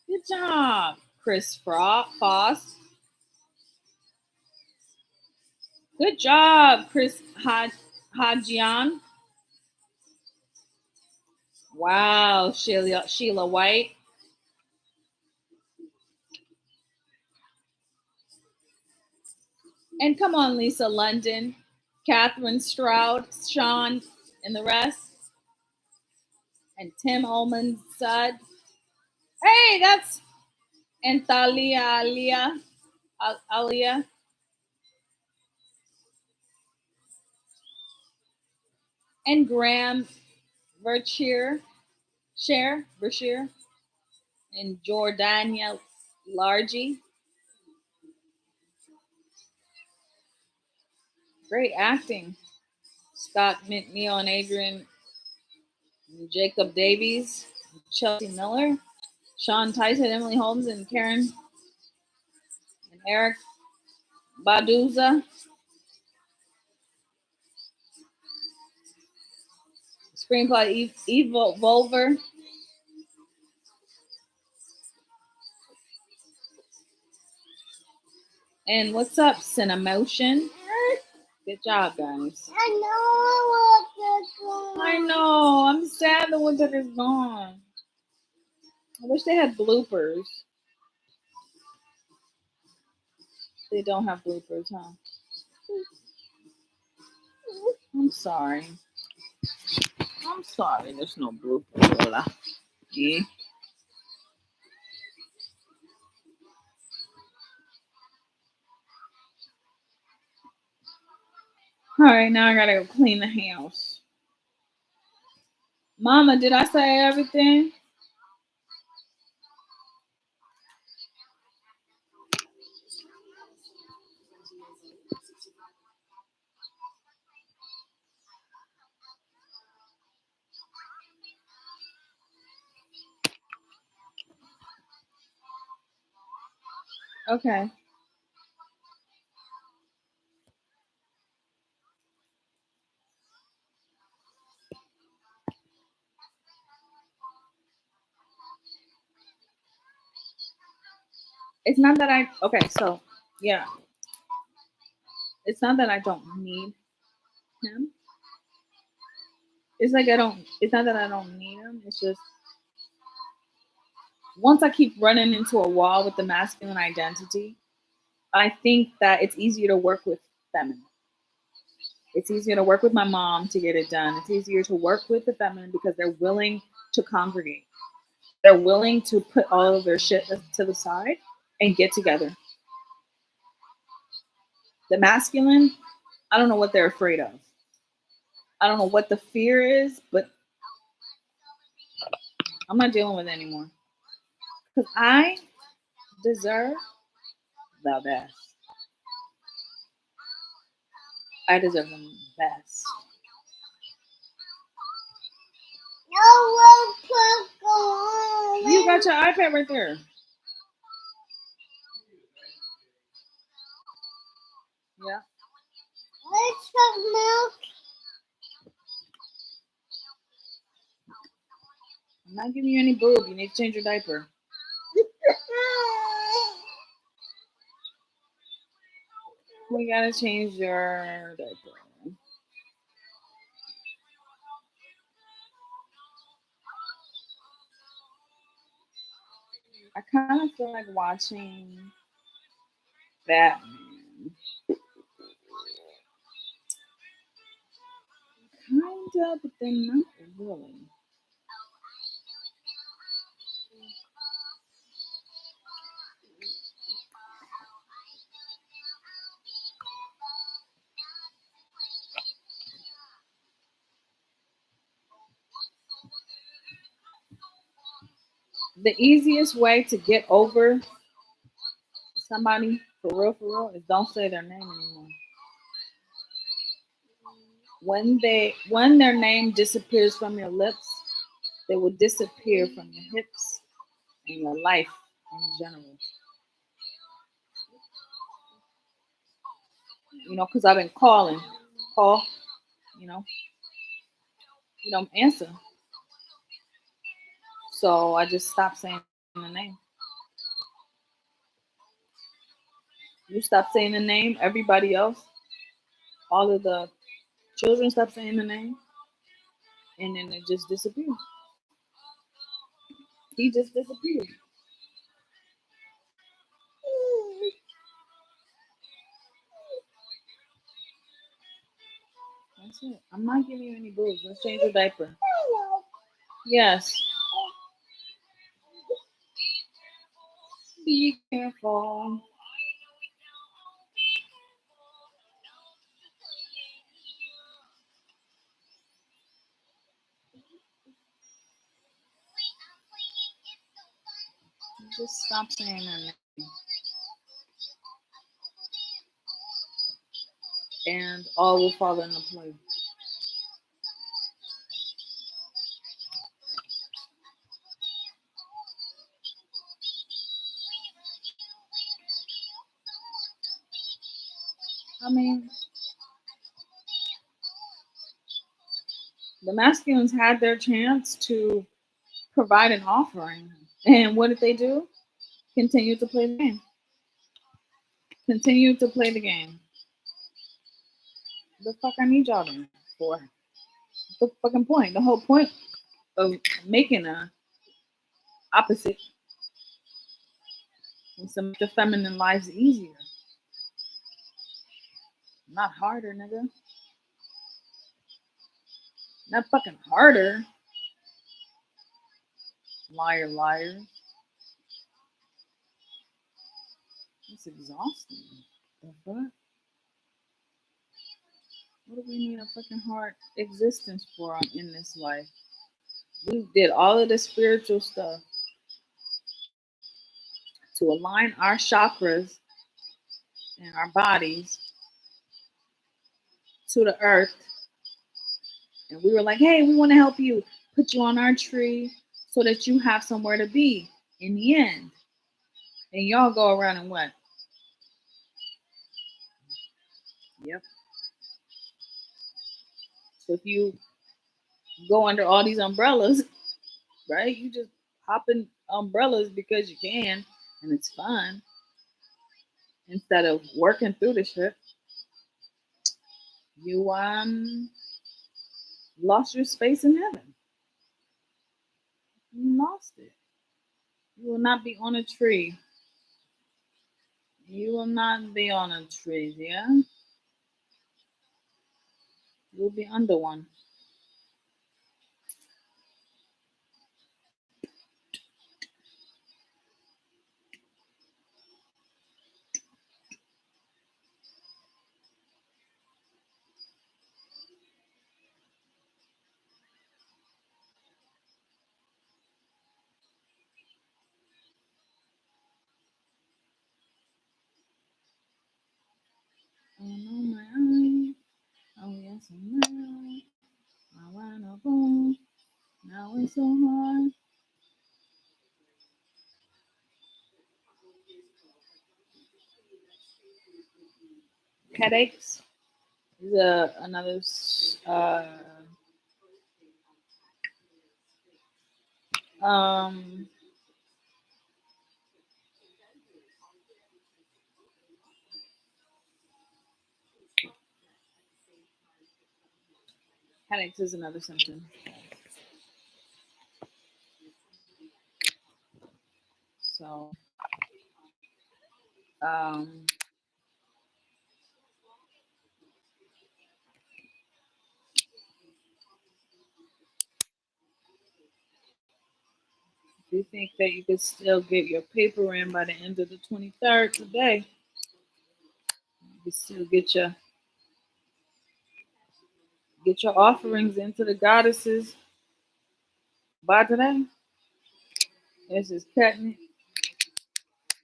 Good job, Chris Foss. Good job, Chris Hadjian. Wow, Sheila White. And come on, Lisa London, Catherine Stroud, Sean, and the rest. And Tim Ullman Sud. Hey, that's and Thalia Alia. And Graham Berkshire, and Jordania Largy. Great acting. Scott McNeil and Adrian and Jacob Davies, Chelsea Miller, Sean Tyson, Emily Holmes, and Karen and Eric Baduza. Screenplay Eve Volver. And what's up, Cinemotion? Good job, guys. I know. I'm sad the Woodpecker's gone. I wish they had bloopers. They don't have bloopers, huh? I'm sorry. There's no bloopers, Lola. Yeah. All right, now I gotta go clean the house. Mama, did I say everything? Okay. It's not that so yeah. It's not that I don't need him. It's like it's not that I don't need him. It's just once I keep running into a wall with the masculine identity, I think that it's easier to work with feminine. It's easier to work with my mom to get it done. It's easier to work with the feminine because they're willing to congregate. They're willing to put all of their shit to the side and get together. The masculine, I don't know what they're afraid of. I don't know what the fear is, but I'm not dealing with it anymore. Because I deserve the best. I deserve the best. No one put go on. You got your iPad right there. Yeah. Let's have milk. I'm not giving you any boob. You need to change your diaper. We gotta change your diaper. I kind of feel like watching Batman. Kinda, but then not really. The easiest way to get over somebody for real is don't say their name anymore. When their name disappears from your lips, they will disappear from your hips and your life in general. Because I've been calling, call, you know, you don't answer. So I just stopped saying the name. You stop saying the name, everybody else, all of the children stop saying the name, and then it just disappears. He just disappeared. That's it. I'm not giving you any boobs. Let's change your diaper. Yes. Be careful. Just stop saying that name. And all will fall into place. I mean, the masculines had their chance to provide an offering. And what did they do? Continue to play the game. Continue to play the game. The fuck I need y'all to for? The fucking point. The whole point of making a opposite is to make the feminine lives easier. Not harder, nigga. Not fucking harder. Liar, liar. It's exhausting. The fuck? What do we need a fucking hard existence for in this life? We did all of the spiritual stuff to align our chakras and our bodies to the earth. And we were like, hey, we want to help you, put you on our tree so that you have somewhere to be in the end. And y'all go around and what? Yep. So if you go under all these umbrellas, right? You just hop in umbrellas because you can and it's fun instead of working through the shit. You lost your space in heaven. You lost it. You will not be on a tree. You will not be on a tree, yeah? You'll be under one. on my eye. Oh yes, no. I wanna boom. Now it's so hard. Headaches is another um headaches is another symptom. So um do you think that you could still get your paper in by the end of the 23rd today? You could still get your offerings into the goddesses by today. This is cutting.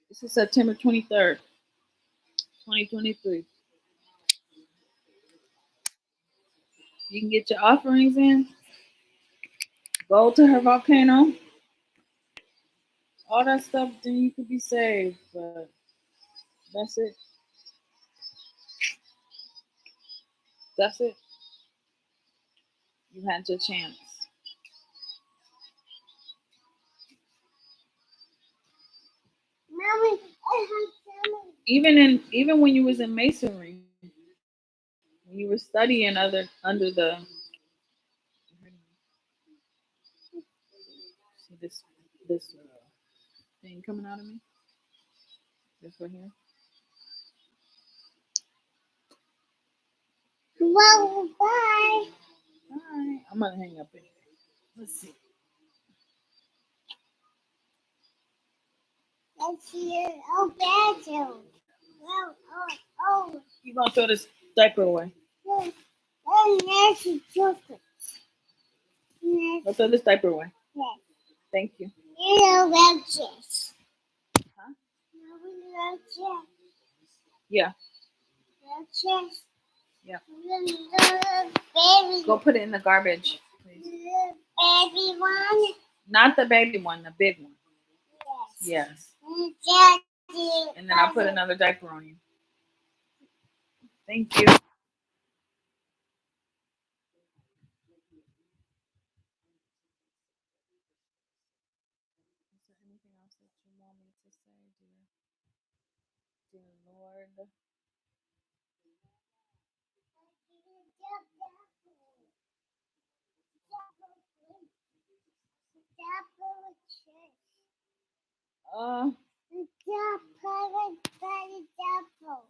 This is September 23rd, 2023. You can get your offerings in. Go to her volcano. All that stuff, then you could be saved. But that's it. That's it. You had your chance. Mommy, I have some. Even when you was in masonry, when you were studying under the see this thing coming out of me. This right here. Well, bye. Hi. I'm gonna hang up anyway. Let's see. Let's see. Oh, bathroom. Well, oh. You gonna throw this diaper away? Yes. Oh, nasty chocolate. Go throw this diaper away. Yes. Thank you. You know about this. Huh? No, chest. Yeah. No chest. Yeah. The baby. Go put it in the garbage, please. The baby one. Not the baby one, the big one. Yes. Yes. Daddy. And then I'll put another diaper on you. Thank you. Is there anything else that you want me to say, dear Lord? Uh, baby diaper, no.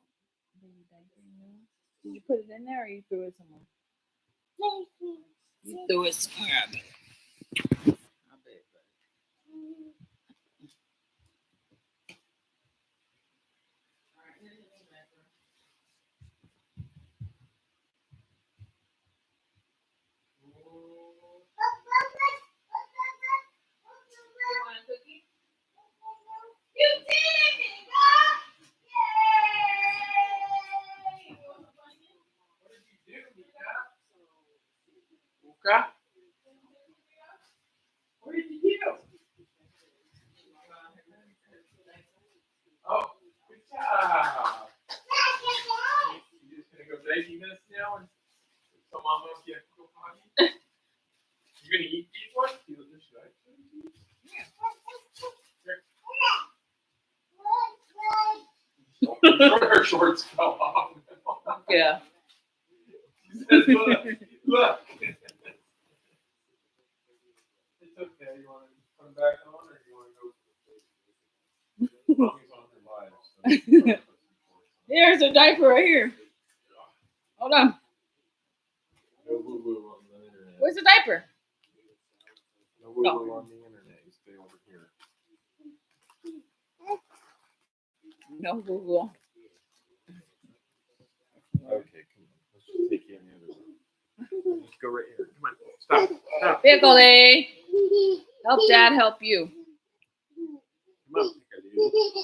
Did you put it in there or you threw it somewhere? You threw it somewhere. I bet. I bet. All right, here's the new diaper. You want a cookie? You did it, Mika! Yay! What did you do, Mika? Mika? What did you do? Oh, good job. You just gonna go 90 minutes now and tell Mama you have to go potty? You gonna eat these ones? You look this right? Her shorts fell off. Yeah. She says, look. It's okay. You want to come back on or you want to go? Mommy's on her live. So. There's a diaper right here. Hold on. No woo woo on the internet. Where's the diaper? No woo woo on the internet. You stay over here. No Google. Okay, come on. Let's just take you in the other room. Just go right here. Come on. Stop. Stop. Piccoli. Help Dad help you. Come on, Piccoli.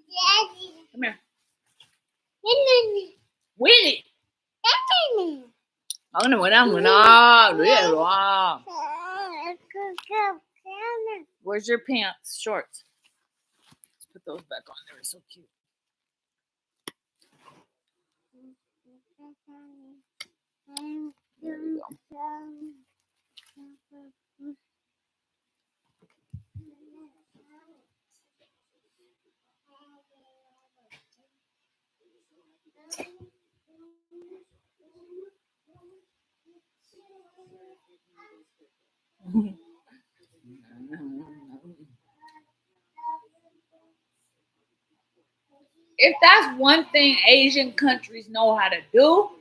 Daddy. Come here. Winnie. Ako na muna. Where's your pants? Shorts. Let's put those back on. They're so cute. There you go. If that's one thing Asian countries know how to do,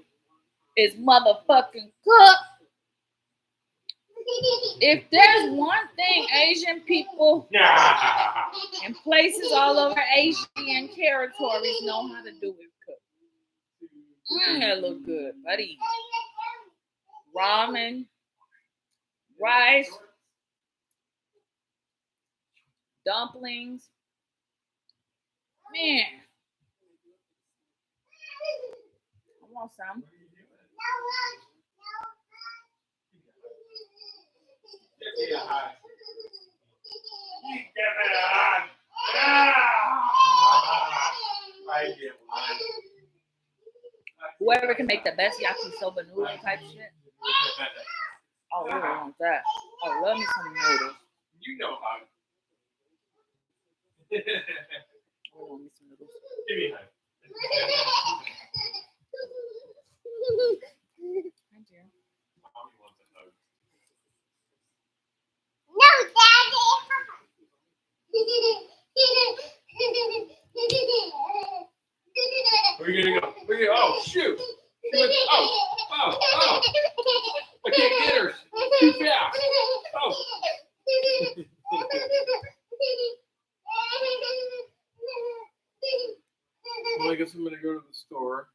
is motherfucking cook. If there's one thing Asian people in places all over Asian territories know how to do, is cook. That look good, buddy. Ramen, rice, dumplings. Man, I want some. Whoever can make the best yakisoba noodle type shit. Oh, I really want that. Oh, love me some noodles. You know how. I really want me some noodles. Give me a hug. Hi, dear. Mommy wants a hug. Where are you gonna go? Where are you? Oh, shoot! She went, oh! I can't get her. Too fast. Oh! Well, I guess I'm gonna go to the store.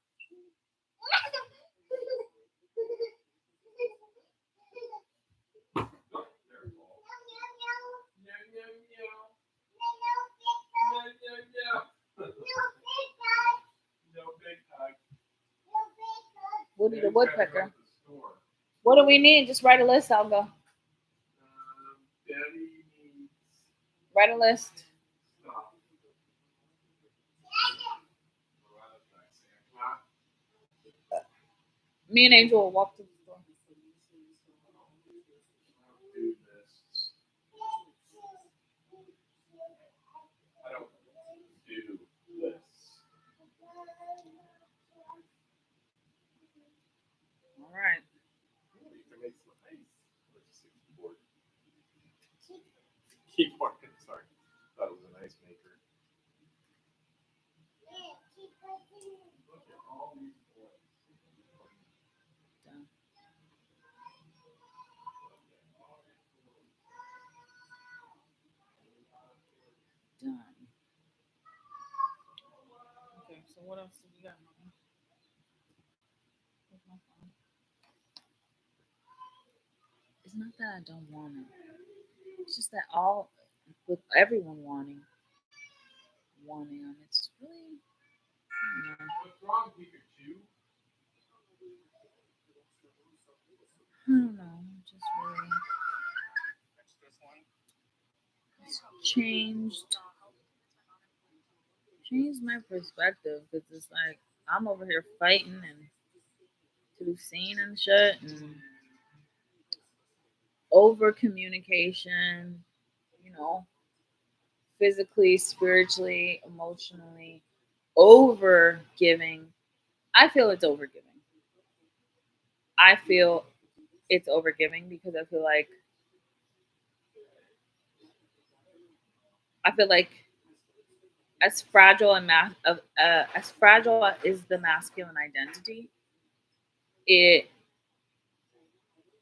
Woody the Woodpecker. What do we need? Just write a list. I'll go. Write a list. Me and Angel will walk to the store. I don't do this. All right. You can make some ice. Keyboard. Sorry. Thought it was an ice maker. Look at all these boys. Done. Done. Okay, so what else do we got? Where's my phone? It's not that I don't want it. It's just that all with everyone wanting them, it's really What's wrong, Pikachu? I don't know. Just really it's changed my perspective because it's like I'm over here fighting and to be seen and shit and over communication, physically, spiritually, emotionally, over giving. I feel it's over giving. I feel it's over giving because I feel like as fragile as fragile is the masculine identity, it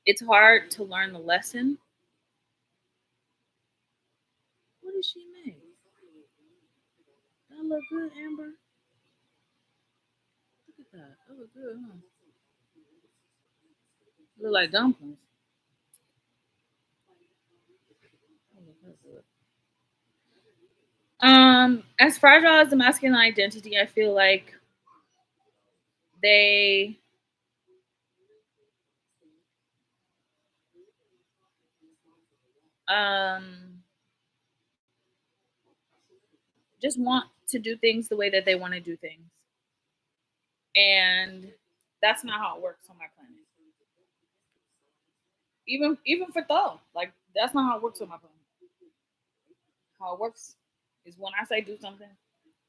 it's hard to learn the lesson. What did she make? That look good, Amber. Look at that. That look good, huh? Look like dumplings. Oh, look, that's good. As fragile as the masculine identity, I feel like they just want to do things the way that they want to do things. And that's not how it works on my planet. Even for Thor, like that's not how it works on my planet. How it works is when I say do something,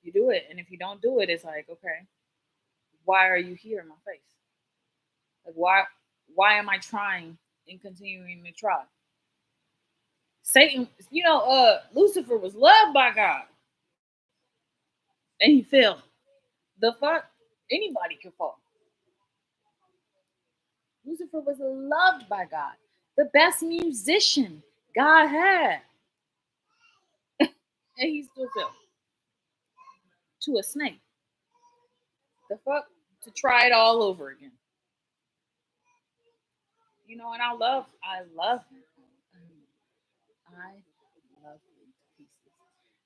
you do it. And if you don't do it, it's like, okay, why are you here in my face? Like why am I trying and continuing to try? Satan, Lucifer was loved by God. And he fell. The fuck? Anybody could fall. Lucifer was loved by God. The best musician God had. And he still fell. To a snake. The fuck? To try it all over again. And I love him. I love him to pieces.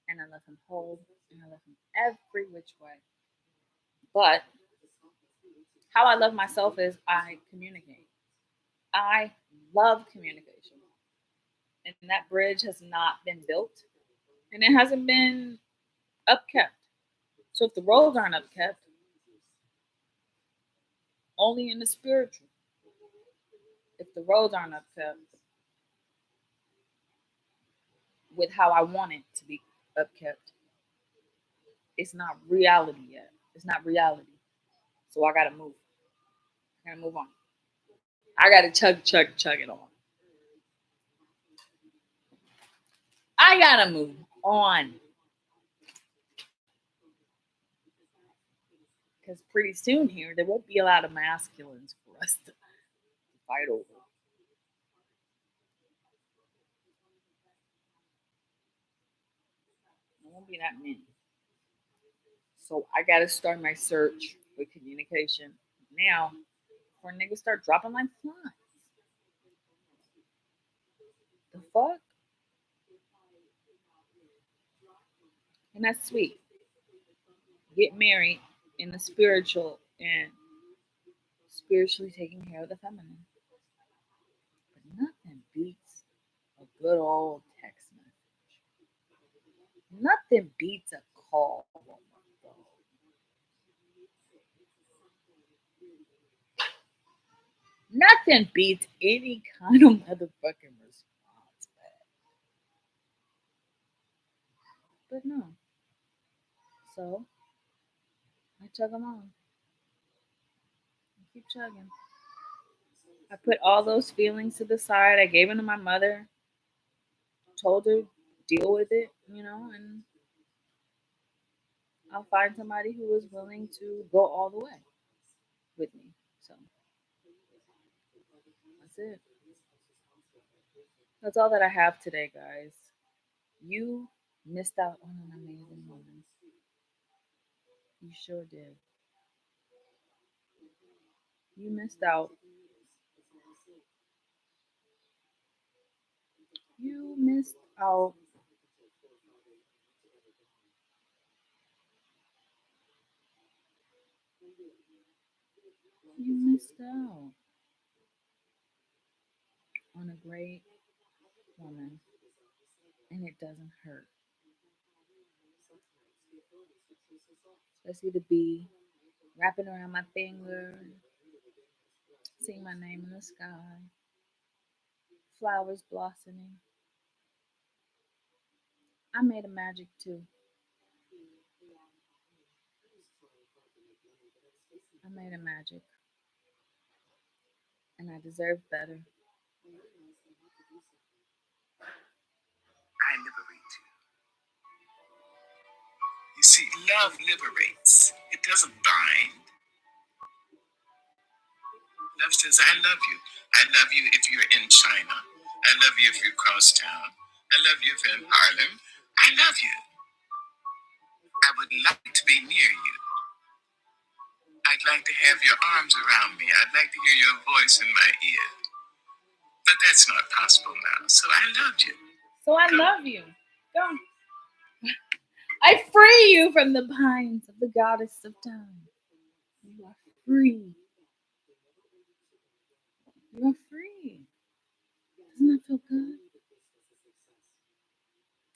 And I love him whole. And I love him every which way. But how I love myself is I communicate. I love communication. And that bridge has not been built. And it hasn't been upkept. So if the roads aren't upkept, only in the spiritual. If the roads aren't upkept with how I want it to be upkept, it's not reality yet. It's not reality. So I gotta move. I gotta move on. I gotta chug it on. I gotta move on. Because pretty soon here, there won't be a lot of masculines for us to fight over. There won't be that many. So I gotta start my search with communication now before niggas start dropping like flies. The fuck? And that's sweet. Get married in the spiritual and spiritually taking care of the feminine. But nothing beats a good old text message. Nothing beats a call. Nothing beats any kind of motherfucking response back. But no. So I chug them on. I keep chugging. I put all those feelings to the side. I gave them to my mother. Told her deal with it, and I'll find somebody who is willing to go all the way with me. So that's it. That's all that I have today, guys. You missed out on an amazing moment. You sure did. You missed out. You missed out. You missed out on a great woman, and it doesn't hurt. Especially the bee wrapping around my finger, seeing my name in the sky, flowers blossoming. I made a magic too. I made a magic, and I deserve better. I liberate you. You see, love liberates. It doesn't bind. Love says, I love you. I love you if you're in China. I love you if you're across town. I love you if you're in Harlem. I love you. I would like to be near you. I'd like to have your arms around me. I'd like to hear your voice in my ear. But that's not possible now. So I loved you. So I love you. Go. I free you from the binds of the goddess of time. You are free. You are free. Doesn't that feel good?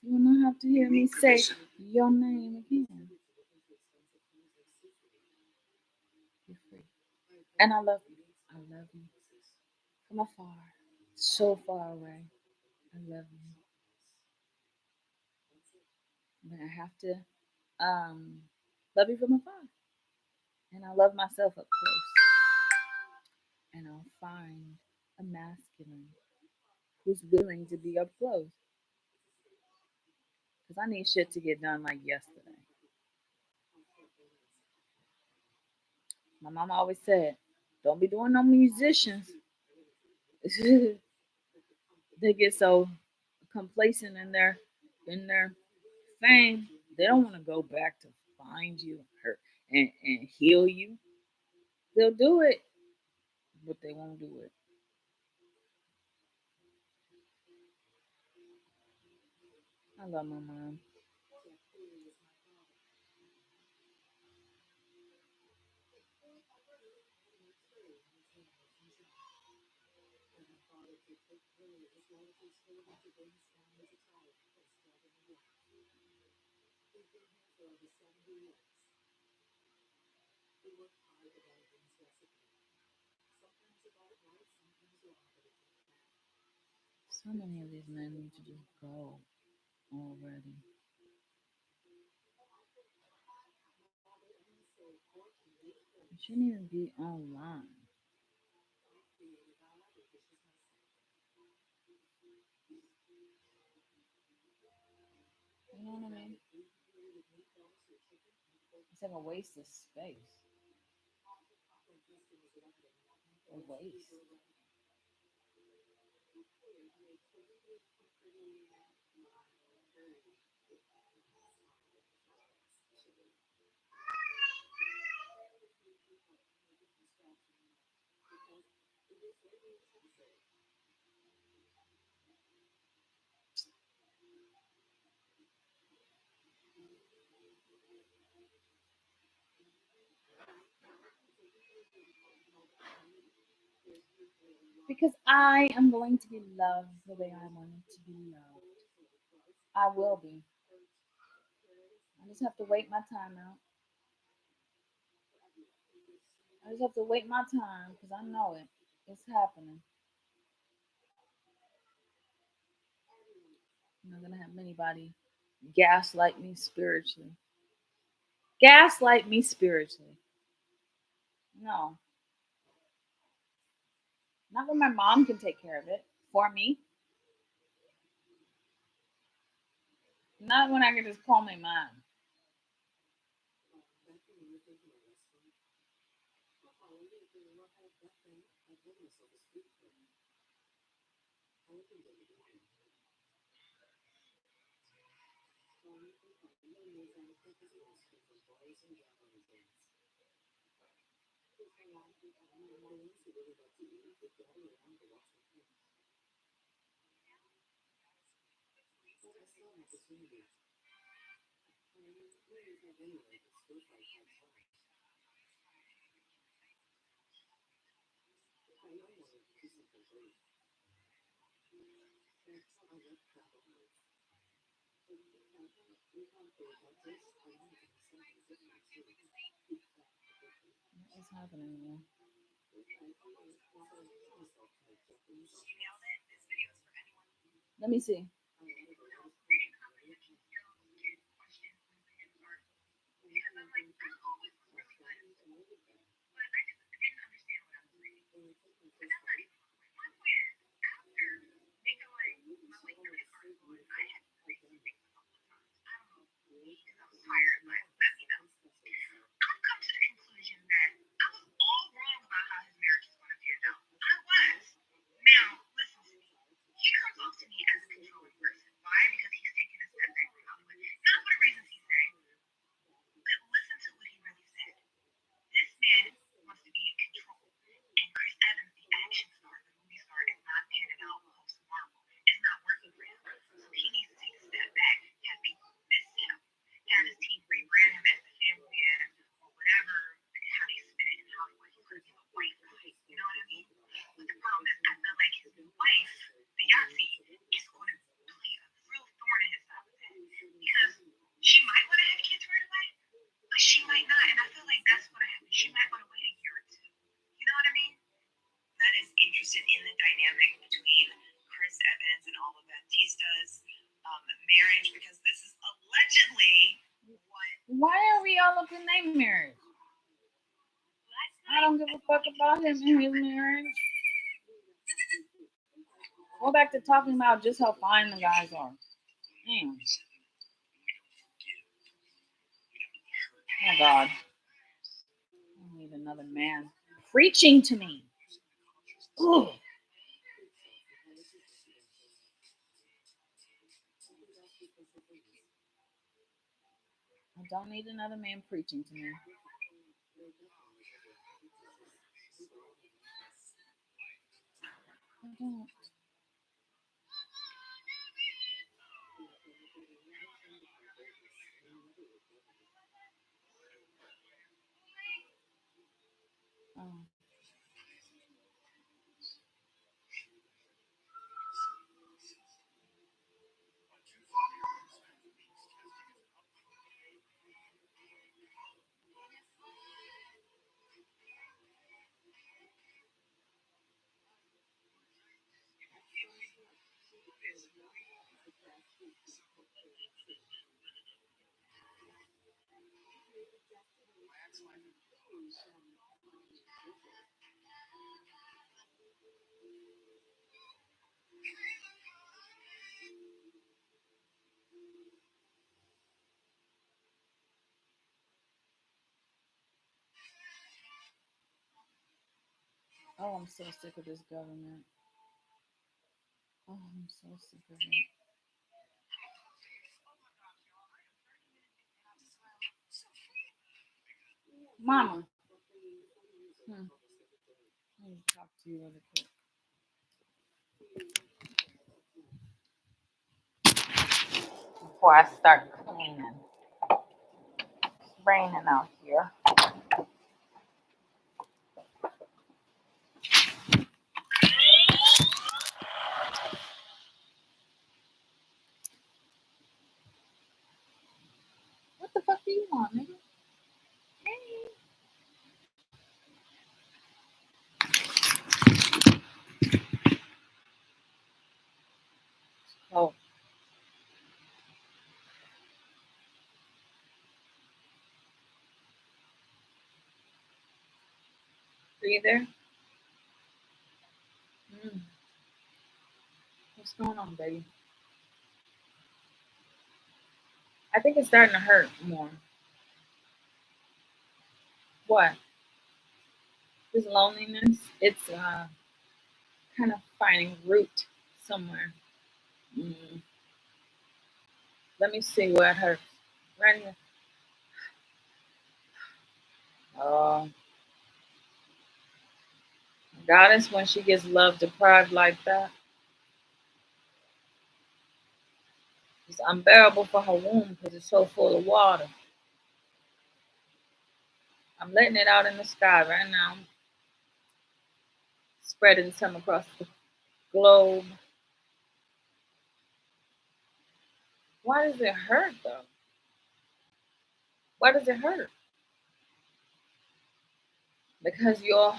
You will not have to hear me say your name again. You're free. And I love you. I love you. From afar. So far away. I love you. But I have to love you from afar. And I love myself up close. And I'll find a masculine who's willing to be up close. Because I need shit to get done like yesterday. My mom always said, don't be doing no musicians. They get so complacent in their fame. They don't want to go back to find you and heal you. They'll do it, but they won't do it. I love my mom. So many of these men need to just go already. You shouldn't even be online. You know what I mean? It's like a waste of space. A waste. Because I am going to be loved the way I wanted to be loved. I will be. I just have to wait my time out. I just have to wait my time because I know it. It's happening. I'm not gonna have anybody gaslight me spiritually. Gaslight me spiritually. No. Not when my mom can take care of it for me. Not when I can just call my mom. What's happening, man? Let me see. marriage because this is allegedly what. Why are we all up in their marriage? I don't give a fuck about him and his marriage. Go back to talking about just how fine the guys are. Damn. Oh my God. I need another man preaching to me. Ugh. I don't need another man preaching to me. I don't. Oh. Oh, I'm so sick of this government. Oh, I'm so sick of it. Mama. Let me talk to you really quick. Before I start cleaning. It's raining out here. What the fuck do you want, nigga? Hey. Oh. Are you there? What's going on, baby? I think it's starting to hurt more. What? This loneliness, it's kind of finding root somewhere. Let me see where it hurts. Right here. Oh. Goddess, when she gets love deprived like that, it's unbearable for her womb because it's so full of water. I'm letting it out in the sky right now. Spreading some across the globe. Why does it hurt though? Why does it hurt? Because your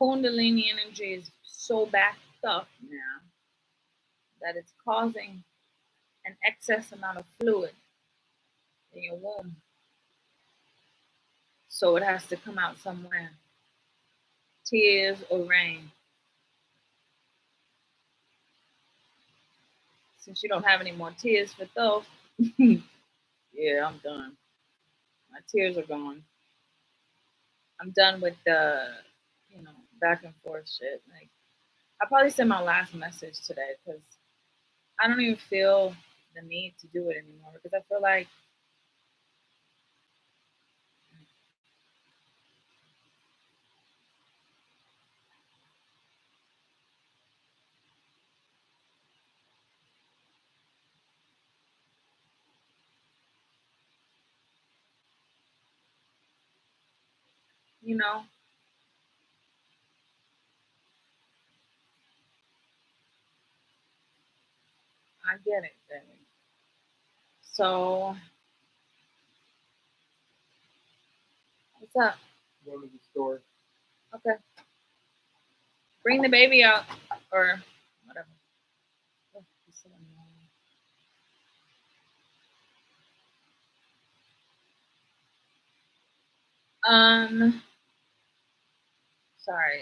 Kundalini energy is so backed up now that it's causing an excess amount of fluid in your womb. So it has to come out somewhere. Tears or rain. Since you don't have any more tears for those, yeah, I'm done. My tears are gone. I'm done with the, back and forth shit. Like, I'll probably send my last message today because I don't even feel the need to do it anymore because I feel like you know, I get it, baby. So, what's up? Go to the store. Okay. Bring the baby out or whatever. Oh, he's Sorry,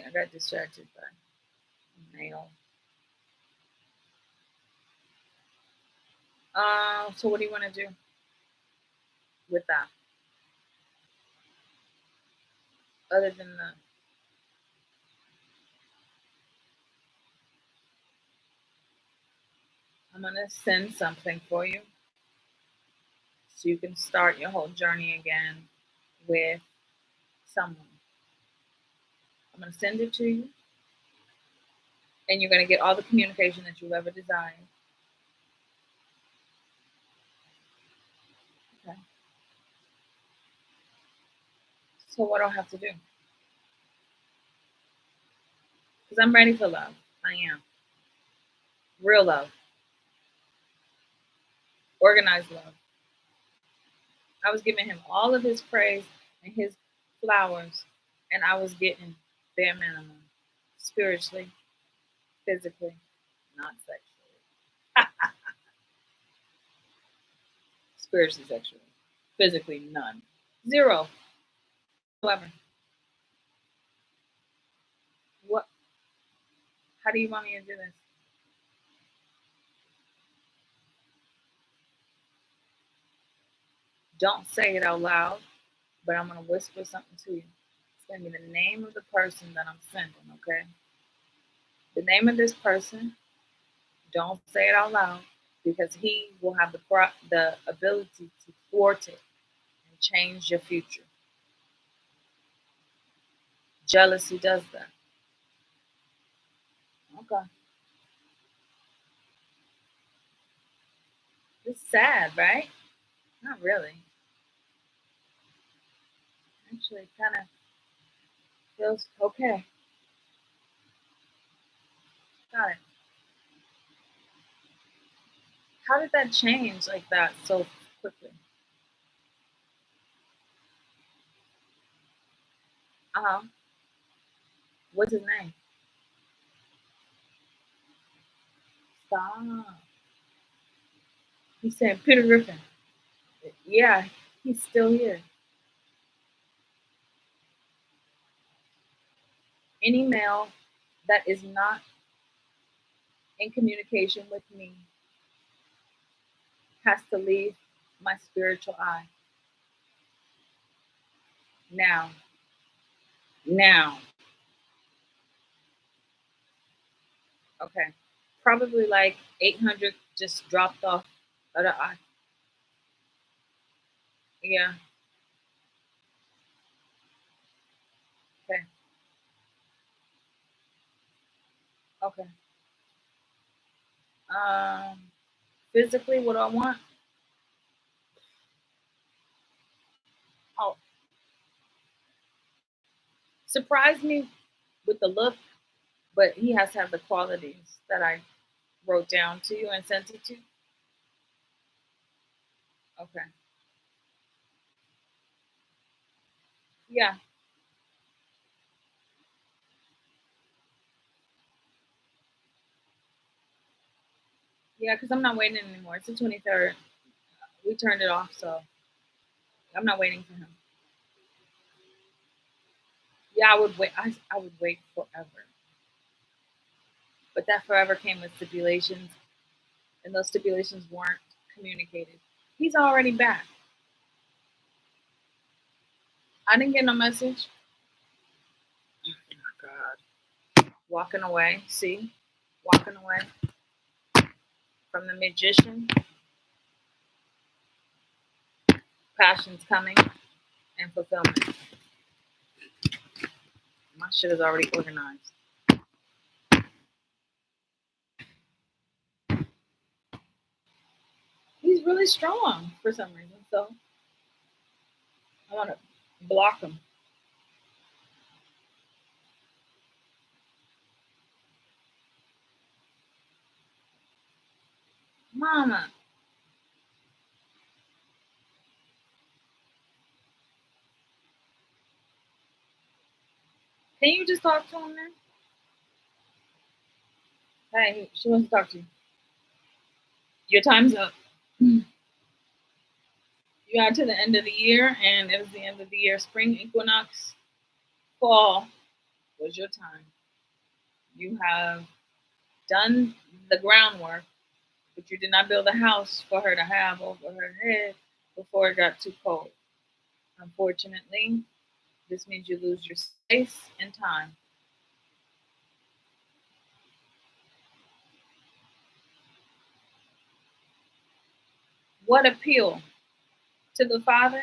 I got distracted by mail. So what do you want to do with that? Other than the I'm gonna send something for you so you can start your whole journey again with someone. I'm gonna send it to you, and you're gonna get all the communication that you've ever desired. Okay. So what do I have to do? Because I'm ready for love. I am. Real love. Organized love. I was giving him all of his praise and his flowers, and I was getting bare minimum. Spiritually, physically, not sexually. Spiritually, sexually. Physically, none. Zero. However, what how do you want me to do this? Don't say it out loud, but I'm gonna whisper something to you. It's gonna be the name of the person that I'm sending, okay? The name of this person, don't say it out loud because he will have the ability to thwart it and change your future. Jealousy does that. Okay. It's sad, right? Not really. Actually, kind of feels okay. Got it. How did that change like that so quickly? Uh huh. What's his name? Stop. He said Peter Griffin. Yeah, he's still here. Any male that is not in communication with me has to leave my spiritual eye. Now. Now. Okay. Probably like 800 just dropped off other eye. Yeah. Okay. Okay. Um, physically, what do I want? Oh, surprise me with the look, but he has to have the qualities that I wrote down to you and sent it to. Okay. Yeah. Yeah, because I'm not waiting anymore. It's the 23rd. We turned it off, so I'm not waiting for him. Yeah, I would wait. I would wait forever. But that forever came with stipulations, and those stipulations weren't communicated. He's already back. I didn't get no message. Oh my God. Walking away. See? Walking away from the magician. Passion's coming and fulfillment. My shit is already organized. He's really strong for some reason, so I want to block him. Mama, can you just talk to him then? Hey, she wants to talk to you. Your time's up. You We are to the end of the year, and it is the end of the year. Spring equinox, fall was your time. You have done the groundwork, but you did not build a house for her to have over her head before it got too cold. Unfortunately, this means you lose your space and time. What appeal to the Father?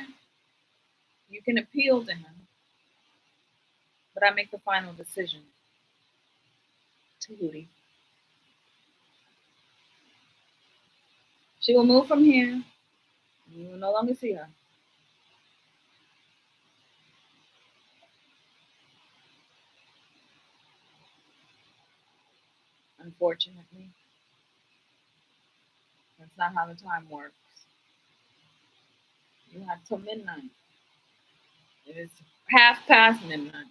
You can appeal to Him, but I make the final decision. Tahuti. She will move from here. You will no longer see her. Unfortunately, that's not how the time works. You have till midnight. It is half past midnight.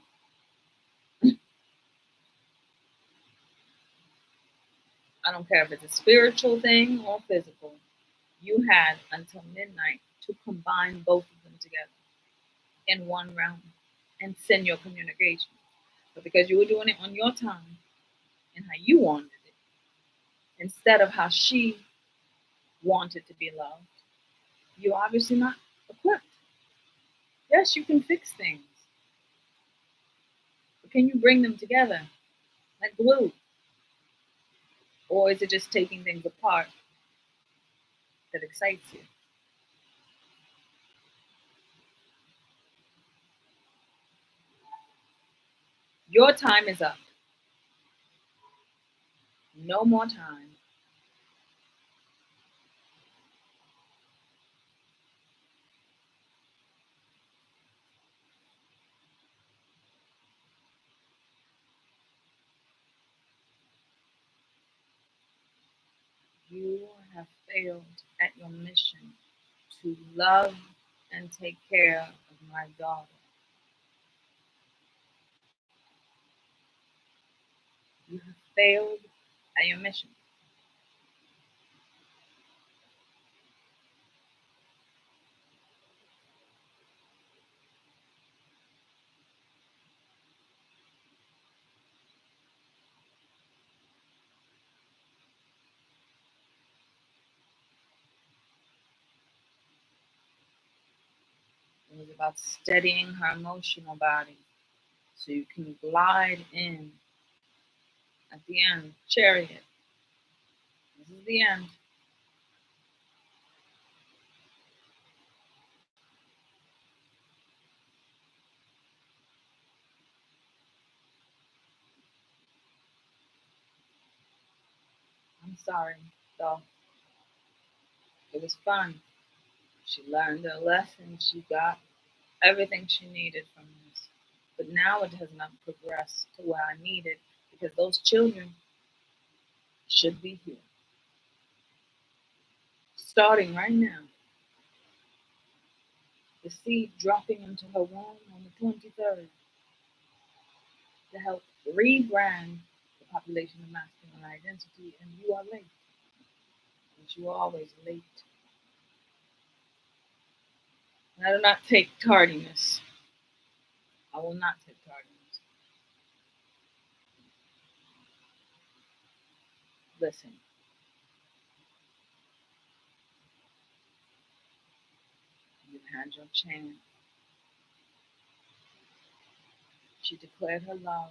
I don't care if it's a spiritual thing or physical. You had until midnight to combine both of them together in one realm and send your communication. But because you were doing it on your time and how you wanted it, instead of how she wanted to be loved, you're obviously not equipped. Yes, you can fix things, but can you bring them together like glue? Or is it just taking things apart that excites you? Your time is up. No more time. You have failed at your mission to love and take care of my daughter. You have failed at your mission. It was about steadying her emotional body so you can glide in at the end. Chariot. This is the end. I'm sorry, though. It was fun. She learned her lesson. She got everything she needed from this. But now it has not progressed to where I need it because those children should be here. Starting right now, the seed dropping into her womb on the 23rd to help rebrand the population of masculine identity. And you are late. But you are always late. And I do not take tardiness. I will not take tardiness. Listen, you've had your chance. She declared her love.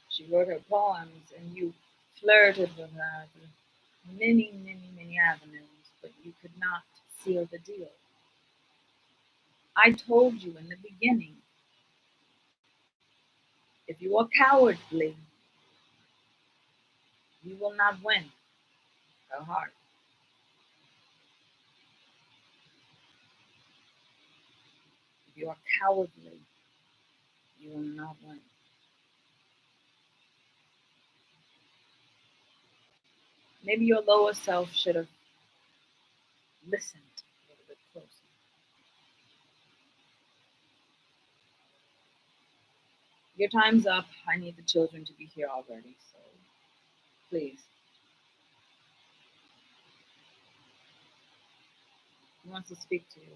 She wrote her poems, and you flirted with her through many, many, many avenues, but you could not seal the deal. I told you in the beginning, if you are cowardly, you will not win her heart. If you are cowardly, you will not win. Maybe your lower self should have listened a little bit closer. Your time's up. I need the children to be here already, so please. He wants to speak to you.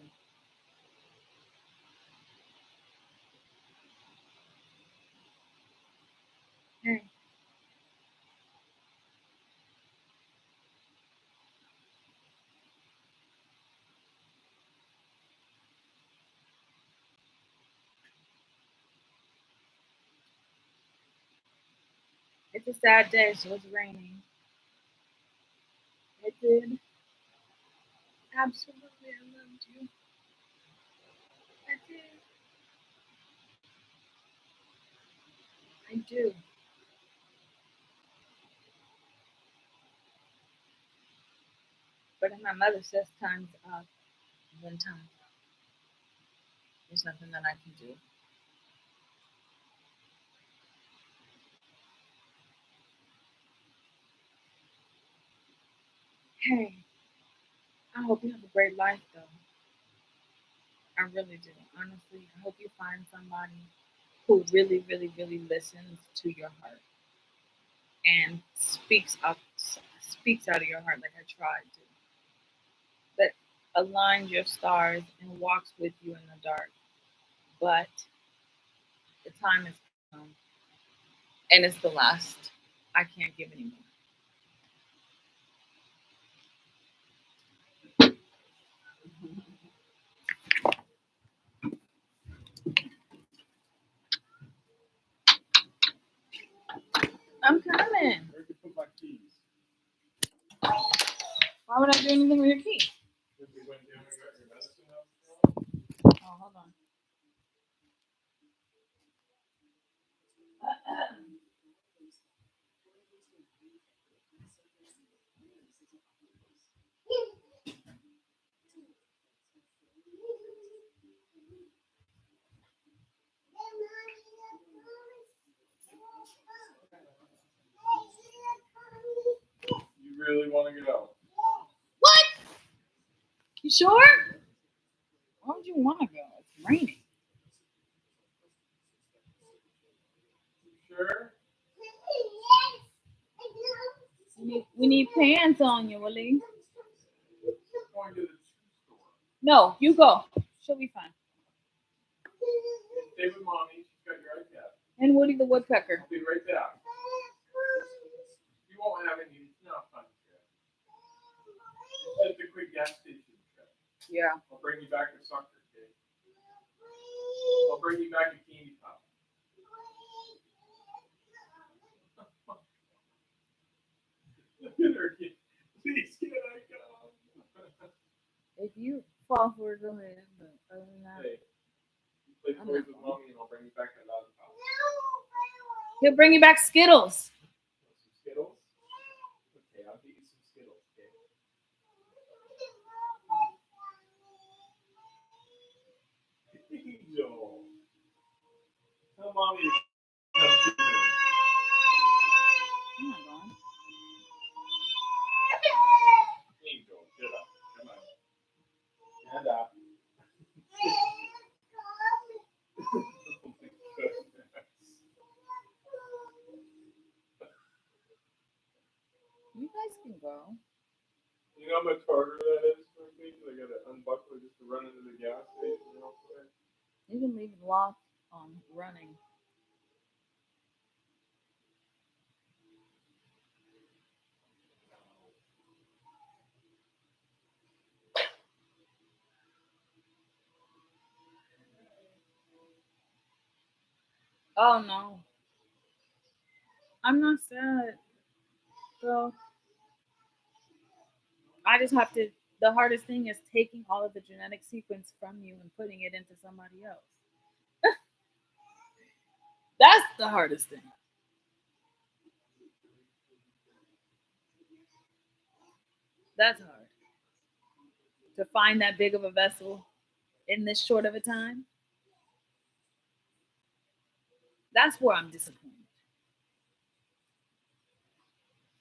Hey. It's a sad day, so it's raining. It did. Absolutely, I loved you. I did. I do. But if my mother says time's up, then time's up. There's nothing that I can do. Hey, I hope you have a great life, though. I really do. Honestly, I hope you find somebody who really, really, really listens to your heart and speaks out of your heart like I tried to. That aligns your stars and walks with you in the dark. But the time has come, and it's the last. I can't give anymore. I'm coming. Where to put my keys? Why would I do anything with your key? If we went down and got your medicine out. Oh, hold on. You really want to go? What? You sure? Why would you want to go? It's raining. You sure? We need pants on you, Willie. Going to the shoe store. No, you go. She'll be fine. Stay with mommy. She's got your iPad. And Woody the Woodpecker. I'll be right back. You won't have any. It's not a fun trip. It's just a quick gas station trip. Yeah. I'll bring you back to soccer, okay? I'll bring you back a candy pop. Look at her. Please, can I go? If you fall for it, go ahead. But other than that, Hey, play toys with mommy and I'll bring you back a lollipop. he'll bring you back Skittles. Want some Skittles? Okay, I'll get you some Skittles, okay? Angel. Tell mommy to come to me. Oh my God. Angel, get up. Come on. Stand up. Oh my goodness. You guys can go. You know how much harder that is for me? I gotta unbuckle it just to run into the gas station real quick. You can leave it locked on running. Oh no. I'm not sad. So I just have to. The hardest thing is taking all of the genetic sequence from you and putting it into somebody else. That's the hardest thing. That's hard. To find that big of a vessel in this short of a time. That's where I'm disappointed.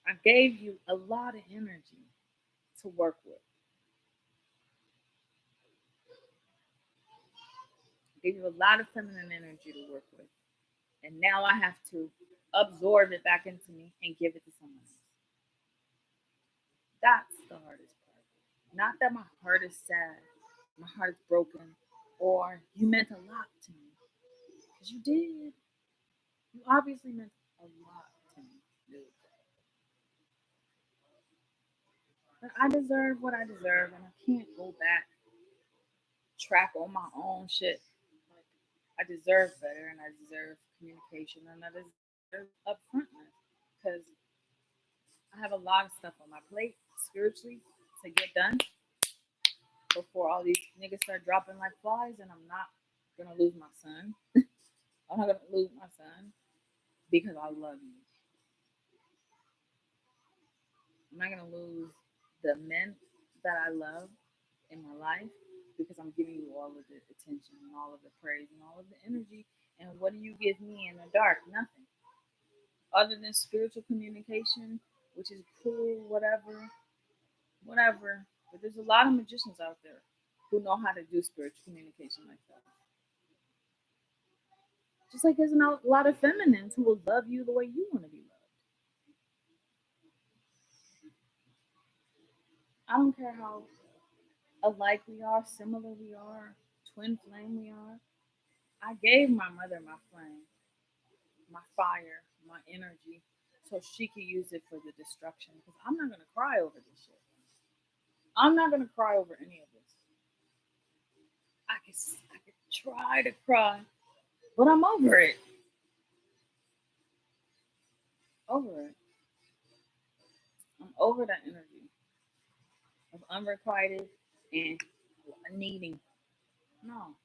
I gave you a lot of energy to work with. I gave you a lot of feminine energy to work with. And now I have to absorb it back into me and give it to someone else. That's the hardest part. Not that my heart is sad, my heart is broken, or you meant a lot to me. Because you did. You obviously meant a lot to me, dude. But I deserve what I deserve, and I can't go back, track on my own shit. Like, I deserve better, and I deserve communication, and I deserve upfrontness. Because I have a lot of stuff on my plate spiritually to get done before all these niggas start dropping like flies, and I'm not gonna lose my son. I'm not gonna lose my son because I love you. I'm not gonna lose the men that I love in my life because I'm giving you all of the attention and all of the praise and all of the energy. And what do you give me in the dark? Nothing. Other than spiritual communication, which is cool, whatever, whatever. But there's a lot of magicians out there who know how to do spiritual communication like that. Just like there's a lot of feminines who will love you the way you want to be loved. I don't care how alike we are, similar we are, twin flame we are. I gave my mother my flame, my fire, my energy, so she could use it for the destruction. Because I'm not gonna cry over this shit. I'm not gonna cry over any of this. I could try to cry, but I'm over it. Over it. I'm over that energy of unrequited and needing. No,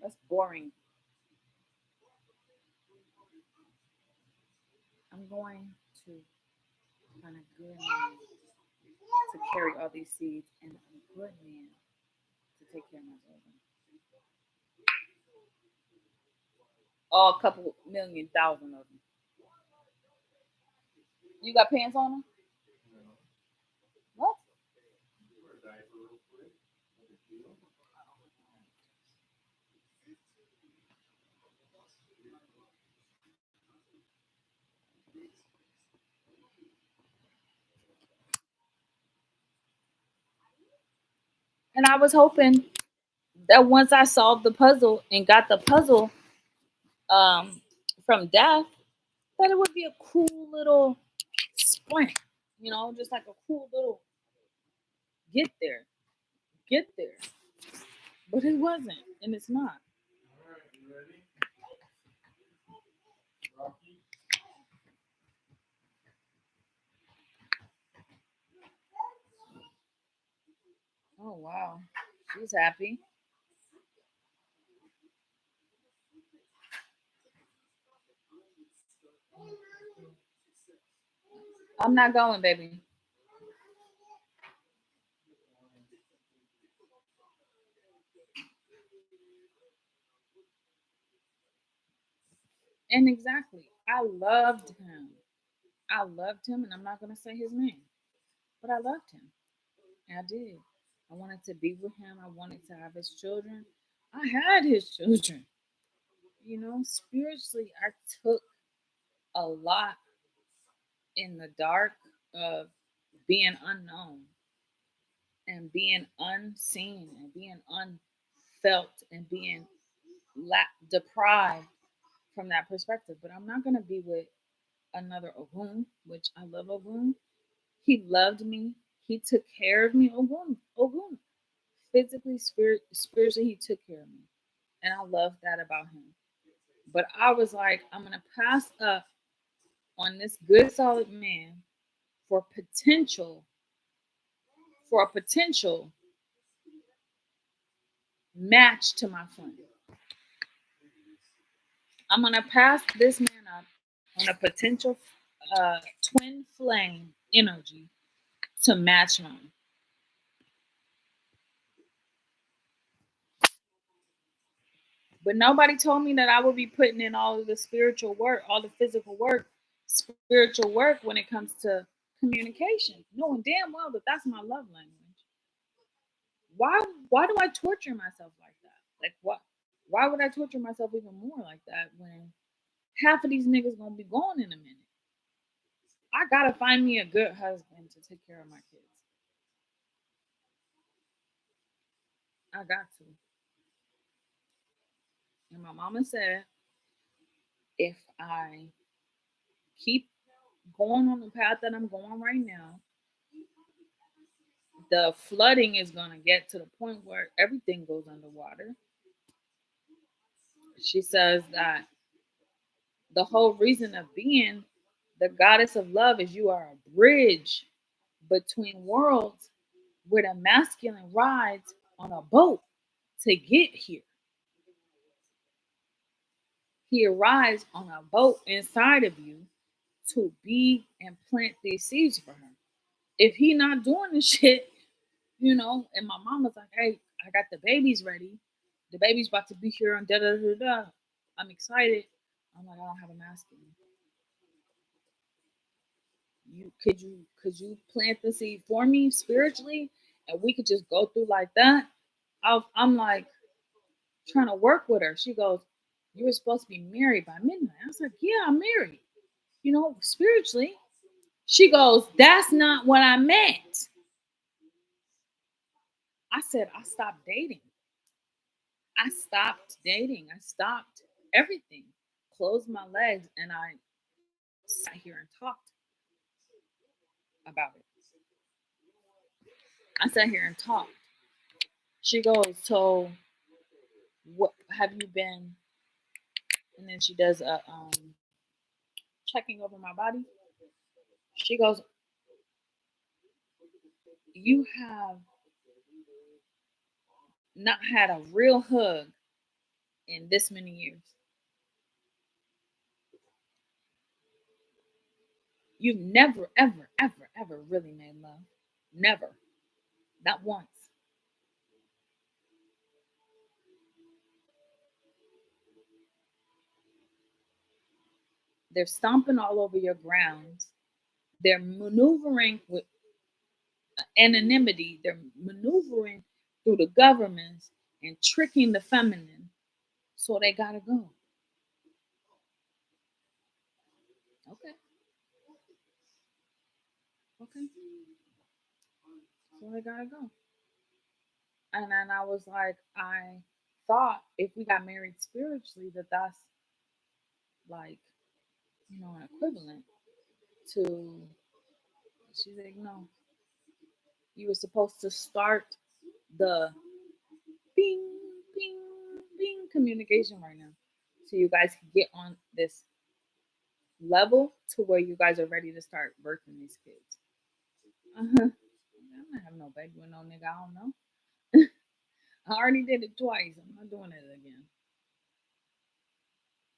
that's boring. I'm going to find a good man to carry all these seeds and a good man to take care of my children. All couple million thousand of them. You got pants on them? What? And I was hoping that once I solved the puzzle and got the puzzle um, from death, that it would be a cool little sprint, just like a cool little get there, get there. But it wasn't, and it's not. All right, you ready? Rocky? Oh wow, she's happy. I'm not going, baby. And exactly, I loved him. I loved him, and I'm not gonna say his name, but I loved him. And I did. I wanted to be with him. I wanted to have his children. I had his children. Spiritually, I took a lot in the dark of being unknown and being unseen and being unfelt and being deprived from that perspective. But I'm not going to be with another Ogun, which I love Ogun. He loved me. He took care of me. Ogun. Physically, spiritually, he took care of me. And I love that about him. But I was like, I'm going to pass up on this good, solid man for potential, for a potential match to my flame. I'm going to pass this man up on a potential twin flame energy to match mine. But nobody told me that I would be putting in all of the spiritual work, all the physical work, spiritual work when it comes to communication, knowing damn well that that's my love language. Why do I torture myself like that? Like what? Why would I torture myself even more like that when half of these niggas gonna be gone in a minute? I gotta find me a good husband to take care of my kids. I got to. And my mama said, if I keep going on the path that I'm going right now, the flooding is going to get to the point where everything goes underwater. She says that the whole reason of being the goddess of love is you are a bridge between worlds where the masculine rides on a boat to get here. He arrives on a boat inside of you to be and plant these seeds for her. If he not doing the shit, and my mom was like, hey, I got the babies ready. The baby's about to be here and da da da da. I'm excited. I'm like, I don't have a masculine. You could you plant the seed for me spiritually and we could just go through like that. I'm like trying to work with her. She goes, you were supposed to be married by midnight. I was like, yeah, I'm married, spiritually. She goes, that's not what I meant. I said, I stopped dating. I stopped dating. I stopped everything, closed my legs, and I sat here and talked about it. I sat here and talked. She goes, so what have you been? And then she does a checking over my body. She goes, you have not had a real hug in this many years. You've never, ever, ever, ever really made love. Never. Not once. They're stomping all over your grounds. They're maneuvering with anonymity. They're maneuvering through the governments and tricking the feminine. So they gotta go. Okay. Okay. So they gotta go. And then I was like, I thought if we got married spiritually, that's like, an equivalent to. She's like, no, you were supposed to start the bing, bing, bing communication right now. So you guys can get on this level to where you guys are ready to start birthing these kids. Uh-huh. I'm not having no baby with no nigga I don't know. I already did it twice. I'm not doing it again.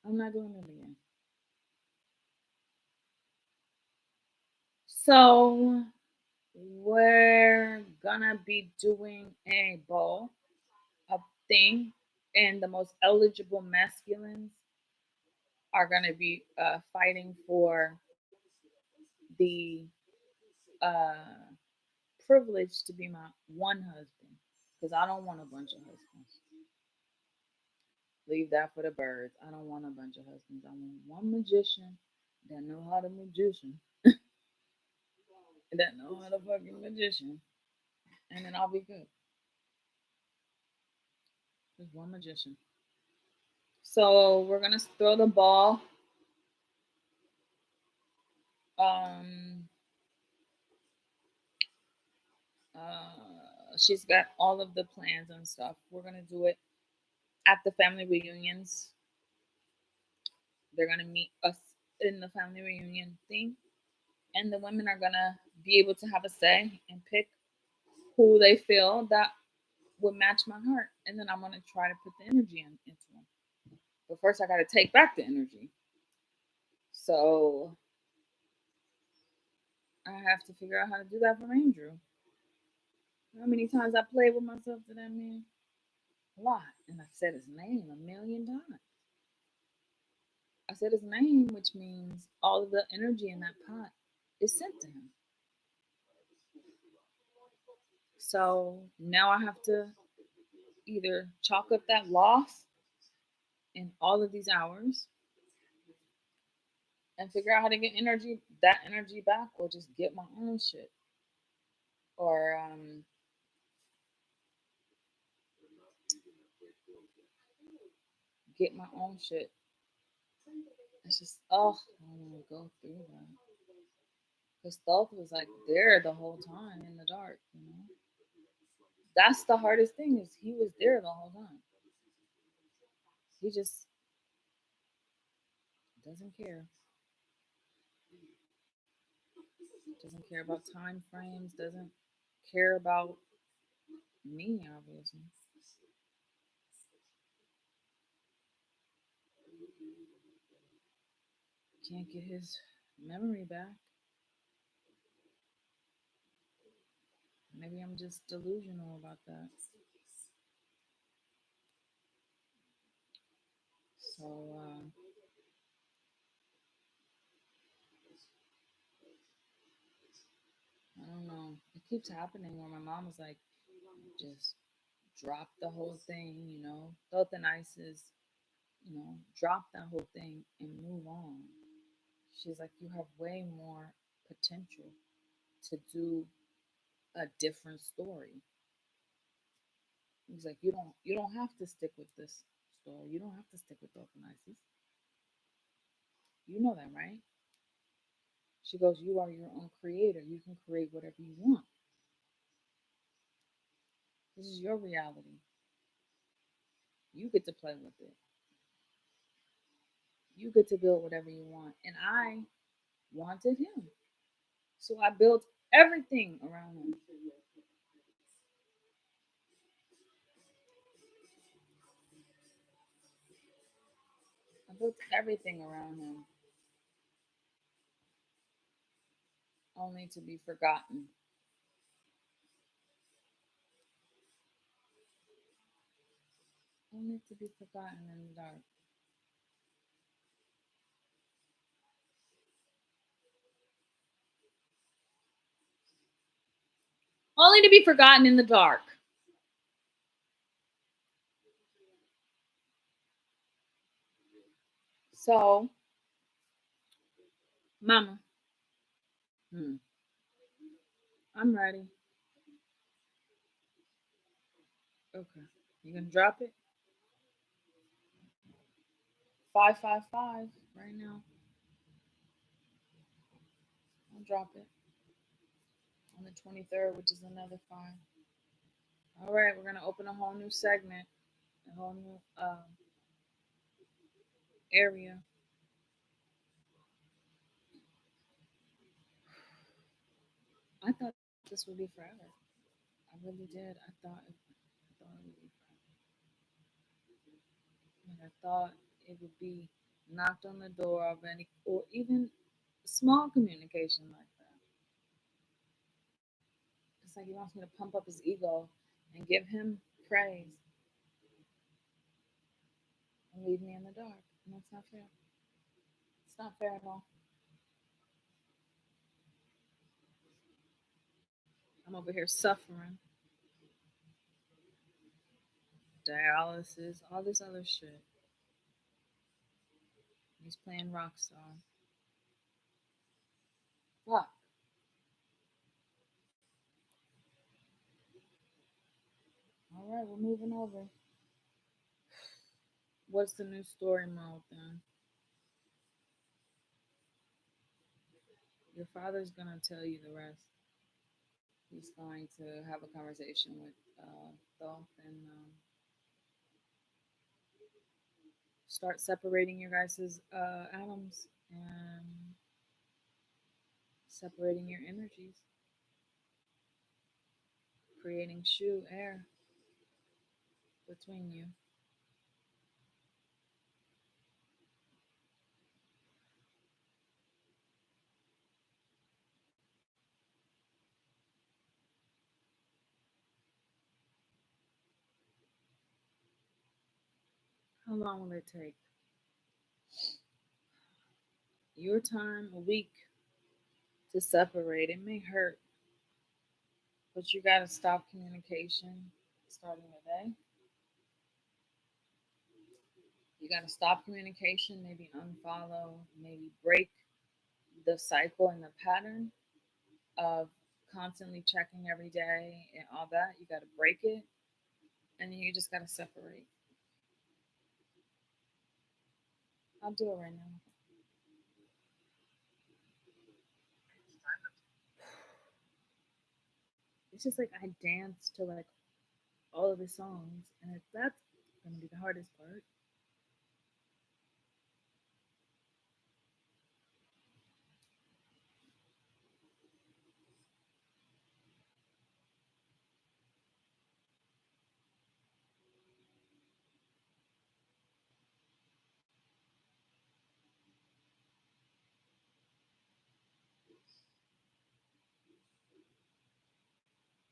I'm not doing it again. So we're gonna be doing a ball, a thing, and the most eligible masculines are gonna be fighting for the uh, privilege to be my one husband because I don't want a bunch of husbands. Leave that for the birds. I don't want a bunch of husbands. I want one magician that know how to magician, that know how to fucking magician, and then I'll be good. Just one magician. So we're gonna throw the ball. Um, she's got all of the plans and stuff. We're gonna do it at the family reunions. They're gonna meet us in the family reunion thing, and the women are gonna be able to have a say and pick who they feel that would match my heart, and then I'm gonna try to put the energy into them. But first, I gotta take back the energy. So I have to figure out how to do that from Andrew. How many times I played with myself to that man? A lot, and I said his name a million times. I said his name, which means all of the energy in that pot is sent to him. So now I have to either chalk up that loss in all of these hours and figure out how to get that energy back, or just get my own shit, or get my own shit. It's just, oh, I don't want to go through that. Because Stealth was like there the whole time in the dark, you know? That's the hardest thing is he was there the whole time. He just doesn't care. Doesn't care about time frames, doesn't care about me, obviously. Can't get his memory back. Maybe I'm just delusional about that. So, I don't know. It keeps happening where my mom was like, just drop the whole thing, you know, throw the nicest, you know, drop that whole thing and move on. She's like, you have way more potential to do a different story. He's like, you don't have to stick with this story. You don't have to stick with Dolphinices. You know that, right? She goes, you are your own creator. You can create whatever you want. This is your reality. You get to play with it. You get to build whatever you want. And I wanted him. So I built everything around him. I built everything around him, only to be forgotten. Only to be forgotten in the dark. Only to be forgotten in the dark. So, Mama, hmm, I'm ready. Okay. You gonna drop it? 555 right now. I'll drop it on the 23rd, which is another five. All right, we're gonna open a whole new segment, a whole new area. I thought this would be forever. I really did. I thought it would be forever. And I thought it would be knocked on the door of any, or even small communication like that. It's like he wants me to pump up his ego and give him praise and leave me in the dark. And that's not fair. It's not fair at all. I'm over here suffering, dialysis, all this other shit. He's playing rock star. Fuck. All right, we're moving over. What's the new story mode then? Your father's gonna tell you the rest. He's going to have a conversation with Dolph and start separating your guys' atoms and separating your energies, creating shu air between you. How long will it take? Your time, a week to separate. It may hurt, but you gotta stop communication starting today. You gotta stop communication, maybe unfollow, maybe break the cycle and the pattern of constantly checking every day and all that. You gotta break it and then you just gotta separate. I'll do it right now. It's just like I dance to like all of the songs, and that's gonna be the hardest part.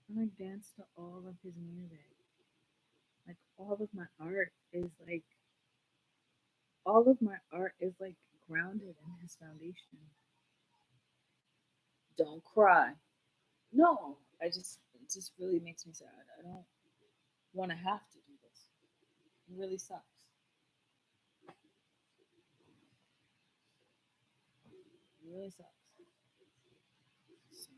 I like dance to all of his music. Like all of my art is like grounded in his foundation. Don't cry. No, it just really makes me sad. I don't want to have to do this. It really sucks. It really sucks. So,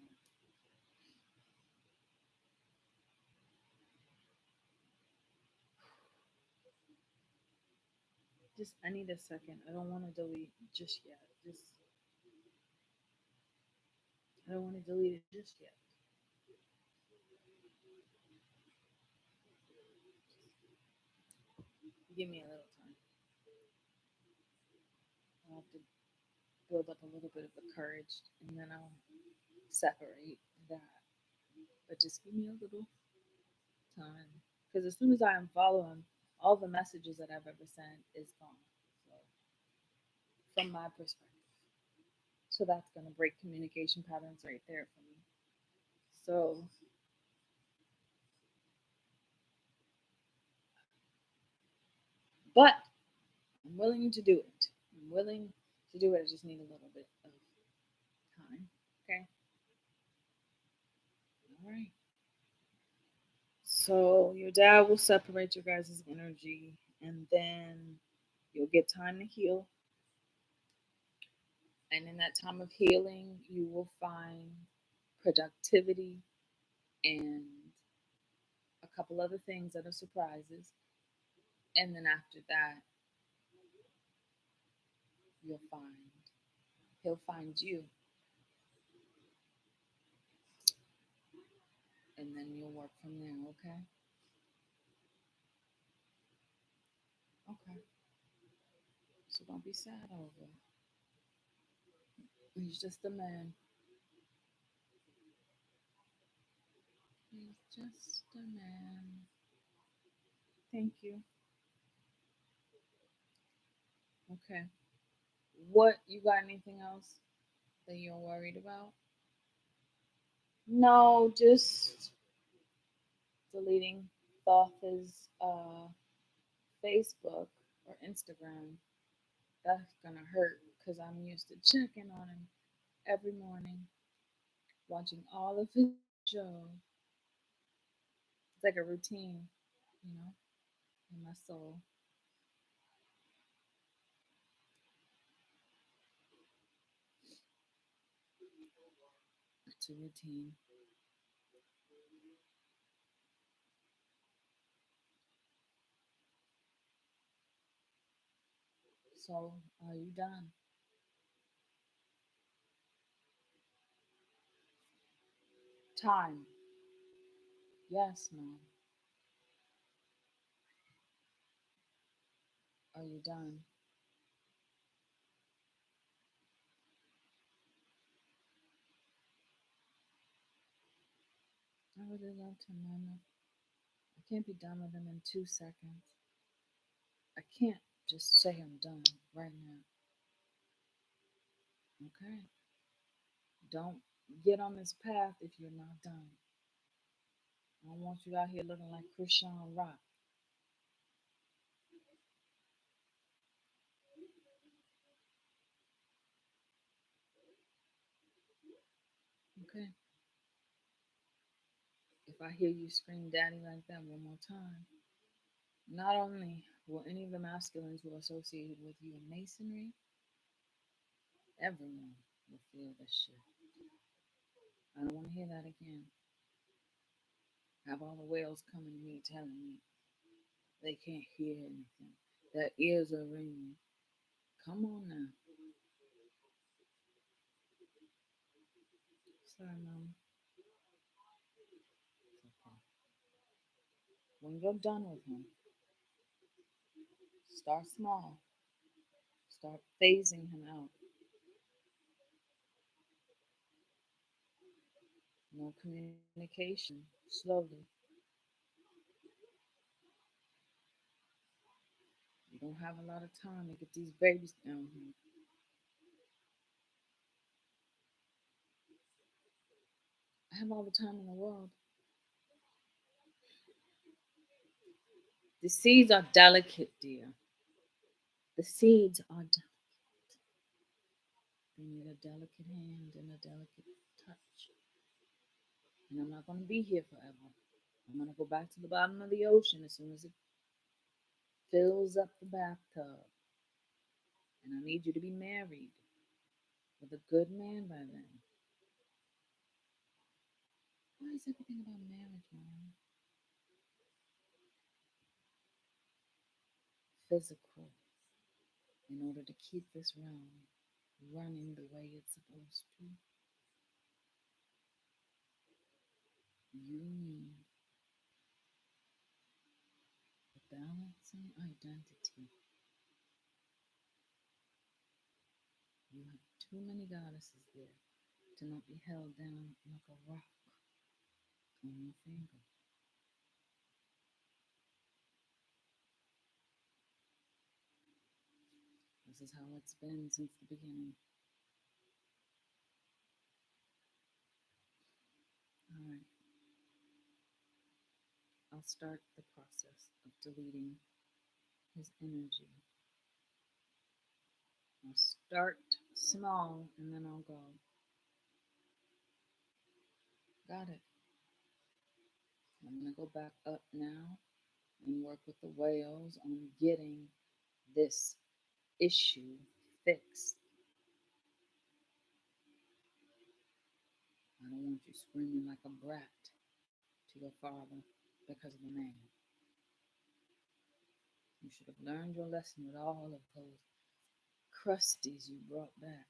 just I need a second. I don't want to delete just yet. Just I don't want to delete it just yet. Give me a little time. I'll have to build up a little bit of the courage, and then I'll separate that. But just give me a little time, because as soon as I unfollow him, all the messages that I've ever sent is gone. So, from my perspective, so that's gonna break communication patterns right there for me. So, but I'm willing to do it. I'm willing to do it. I just need a little bit of time. Okay. All right. So your dad will separate your guys' energy, and then you'll get time to heal. And in that time of healing, you will find productivity and a couple other things that are surprises. And then after that, you'll find he'll find you, and then you'll work from there. Okay. Okay. So don't be sad over it. He's just a man. He's just a man. Thank you. Okay. What you got anything else that you're worried about? No, just deleting off his Facebook or Instagram. That's gonna hurt because I'm used to checking on him every morning, watching all of his shows. It's like a routine, you know, in my soul. It's a routine. So, are you done? Time. Yes, mom. Are you done? I really love him, mama. I can't be done with him in 2 seconds. I can't just say I'm done right now. Okay? Don't get on this path if you're not done. I don't want you out here looking like Christian Rock. Okay? If I hear you scream daddy like that one more time, not only will any of the masculines who are associated with you in masonry, everyone will feel this shit. I don't want to hear that again. Have all the whales coming to me telling me they can't hear anything. Their ears are ringing. Come on now. Sorry, Mama. It's okay. When you're done with him, start small. Start phasing him out. No communication. Slowly. You don't have a lot of time to get these babies down here. I have all the time in the world. The seeds are delicate, dear. The seeds are delicate. They need a delicate hand and a delicate touch. And I'm not going to be here forever. I'm going to go back to the bottom of the ocean as soon as it fills up the bathtub. And I need you to be married with a good man by then. Why is everything about marriage, Mom? Physical, in order to keep this realm running the way it's supposed to. You need a balancing identity. You have too many goddesses there to not be held down like a rock on your finger. This is how it's been since the beginning. All right. I'll start the process of deleting his energy. I'll start small and then I'll go. Got it. I'm going to go back up now and work with the whales on getting this issue fixed. I don't want you screaming like a brat to your father because of a man. You should have learned your lesson with all of those crusties you brought back.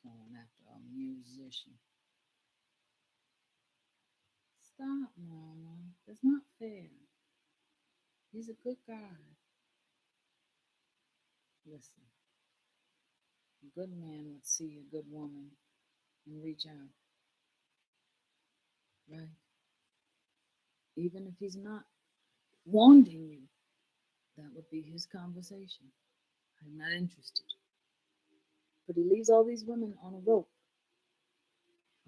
Going after a musician. Stop, Mama. That's not fair. He's a good guy. Listen, a good man would see a good woman and reach out, right? Even if he's not wanting you, that would be his conversation. I'm not interested. But he leaves all these women on a rope,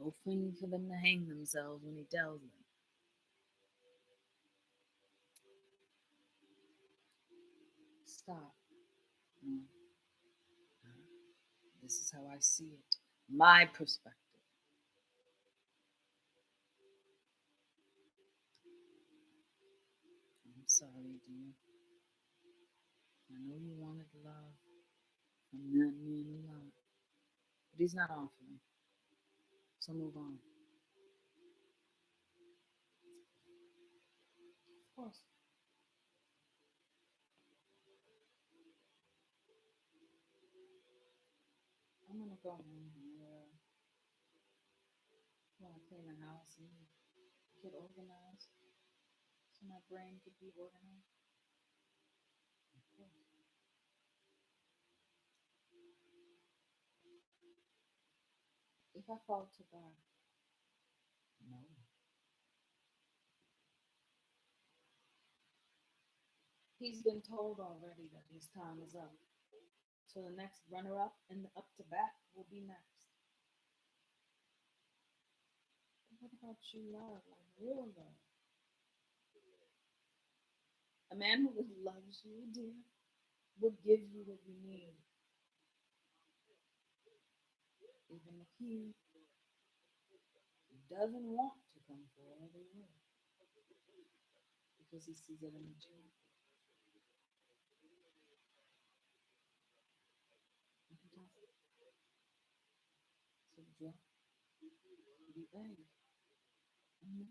hoping for them to hang themselves when he tells them. Stop. No. This is how I see it. My perspective. I'm sorry, dear. I know you wanted love from that man a lot, but he's not offering. So move on. Of course. I'm gonna go in here. I want to clean the house and get organized, so my brain could be organized. Of course. If I fall to God, no. He's been told already that his time is up. So the next runner up and the up to bat will be next. But what about you, love? Like real love? A man who loves you, dear, will give you what you need. Even if he doesn't want to come forward, he will. Because he sees it in you. So drop the egg No.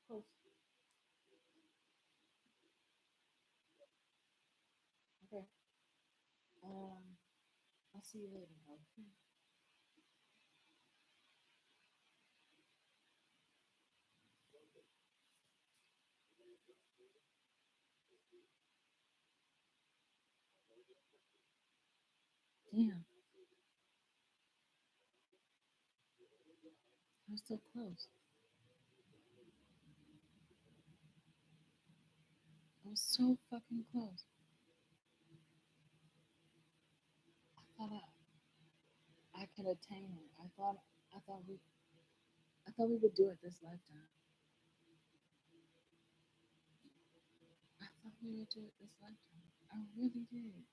Close. Okay. I'll see you later. Okay. Damn. I was so close. I was so fucking close. I thought I could attain it. I thought we I thought we would do it this lifetime. I thought we would do it this lifetime. I really did.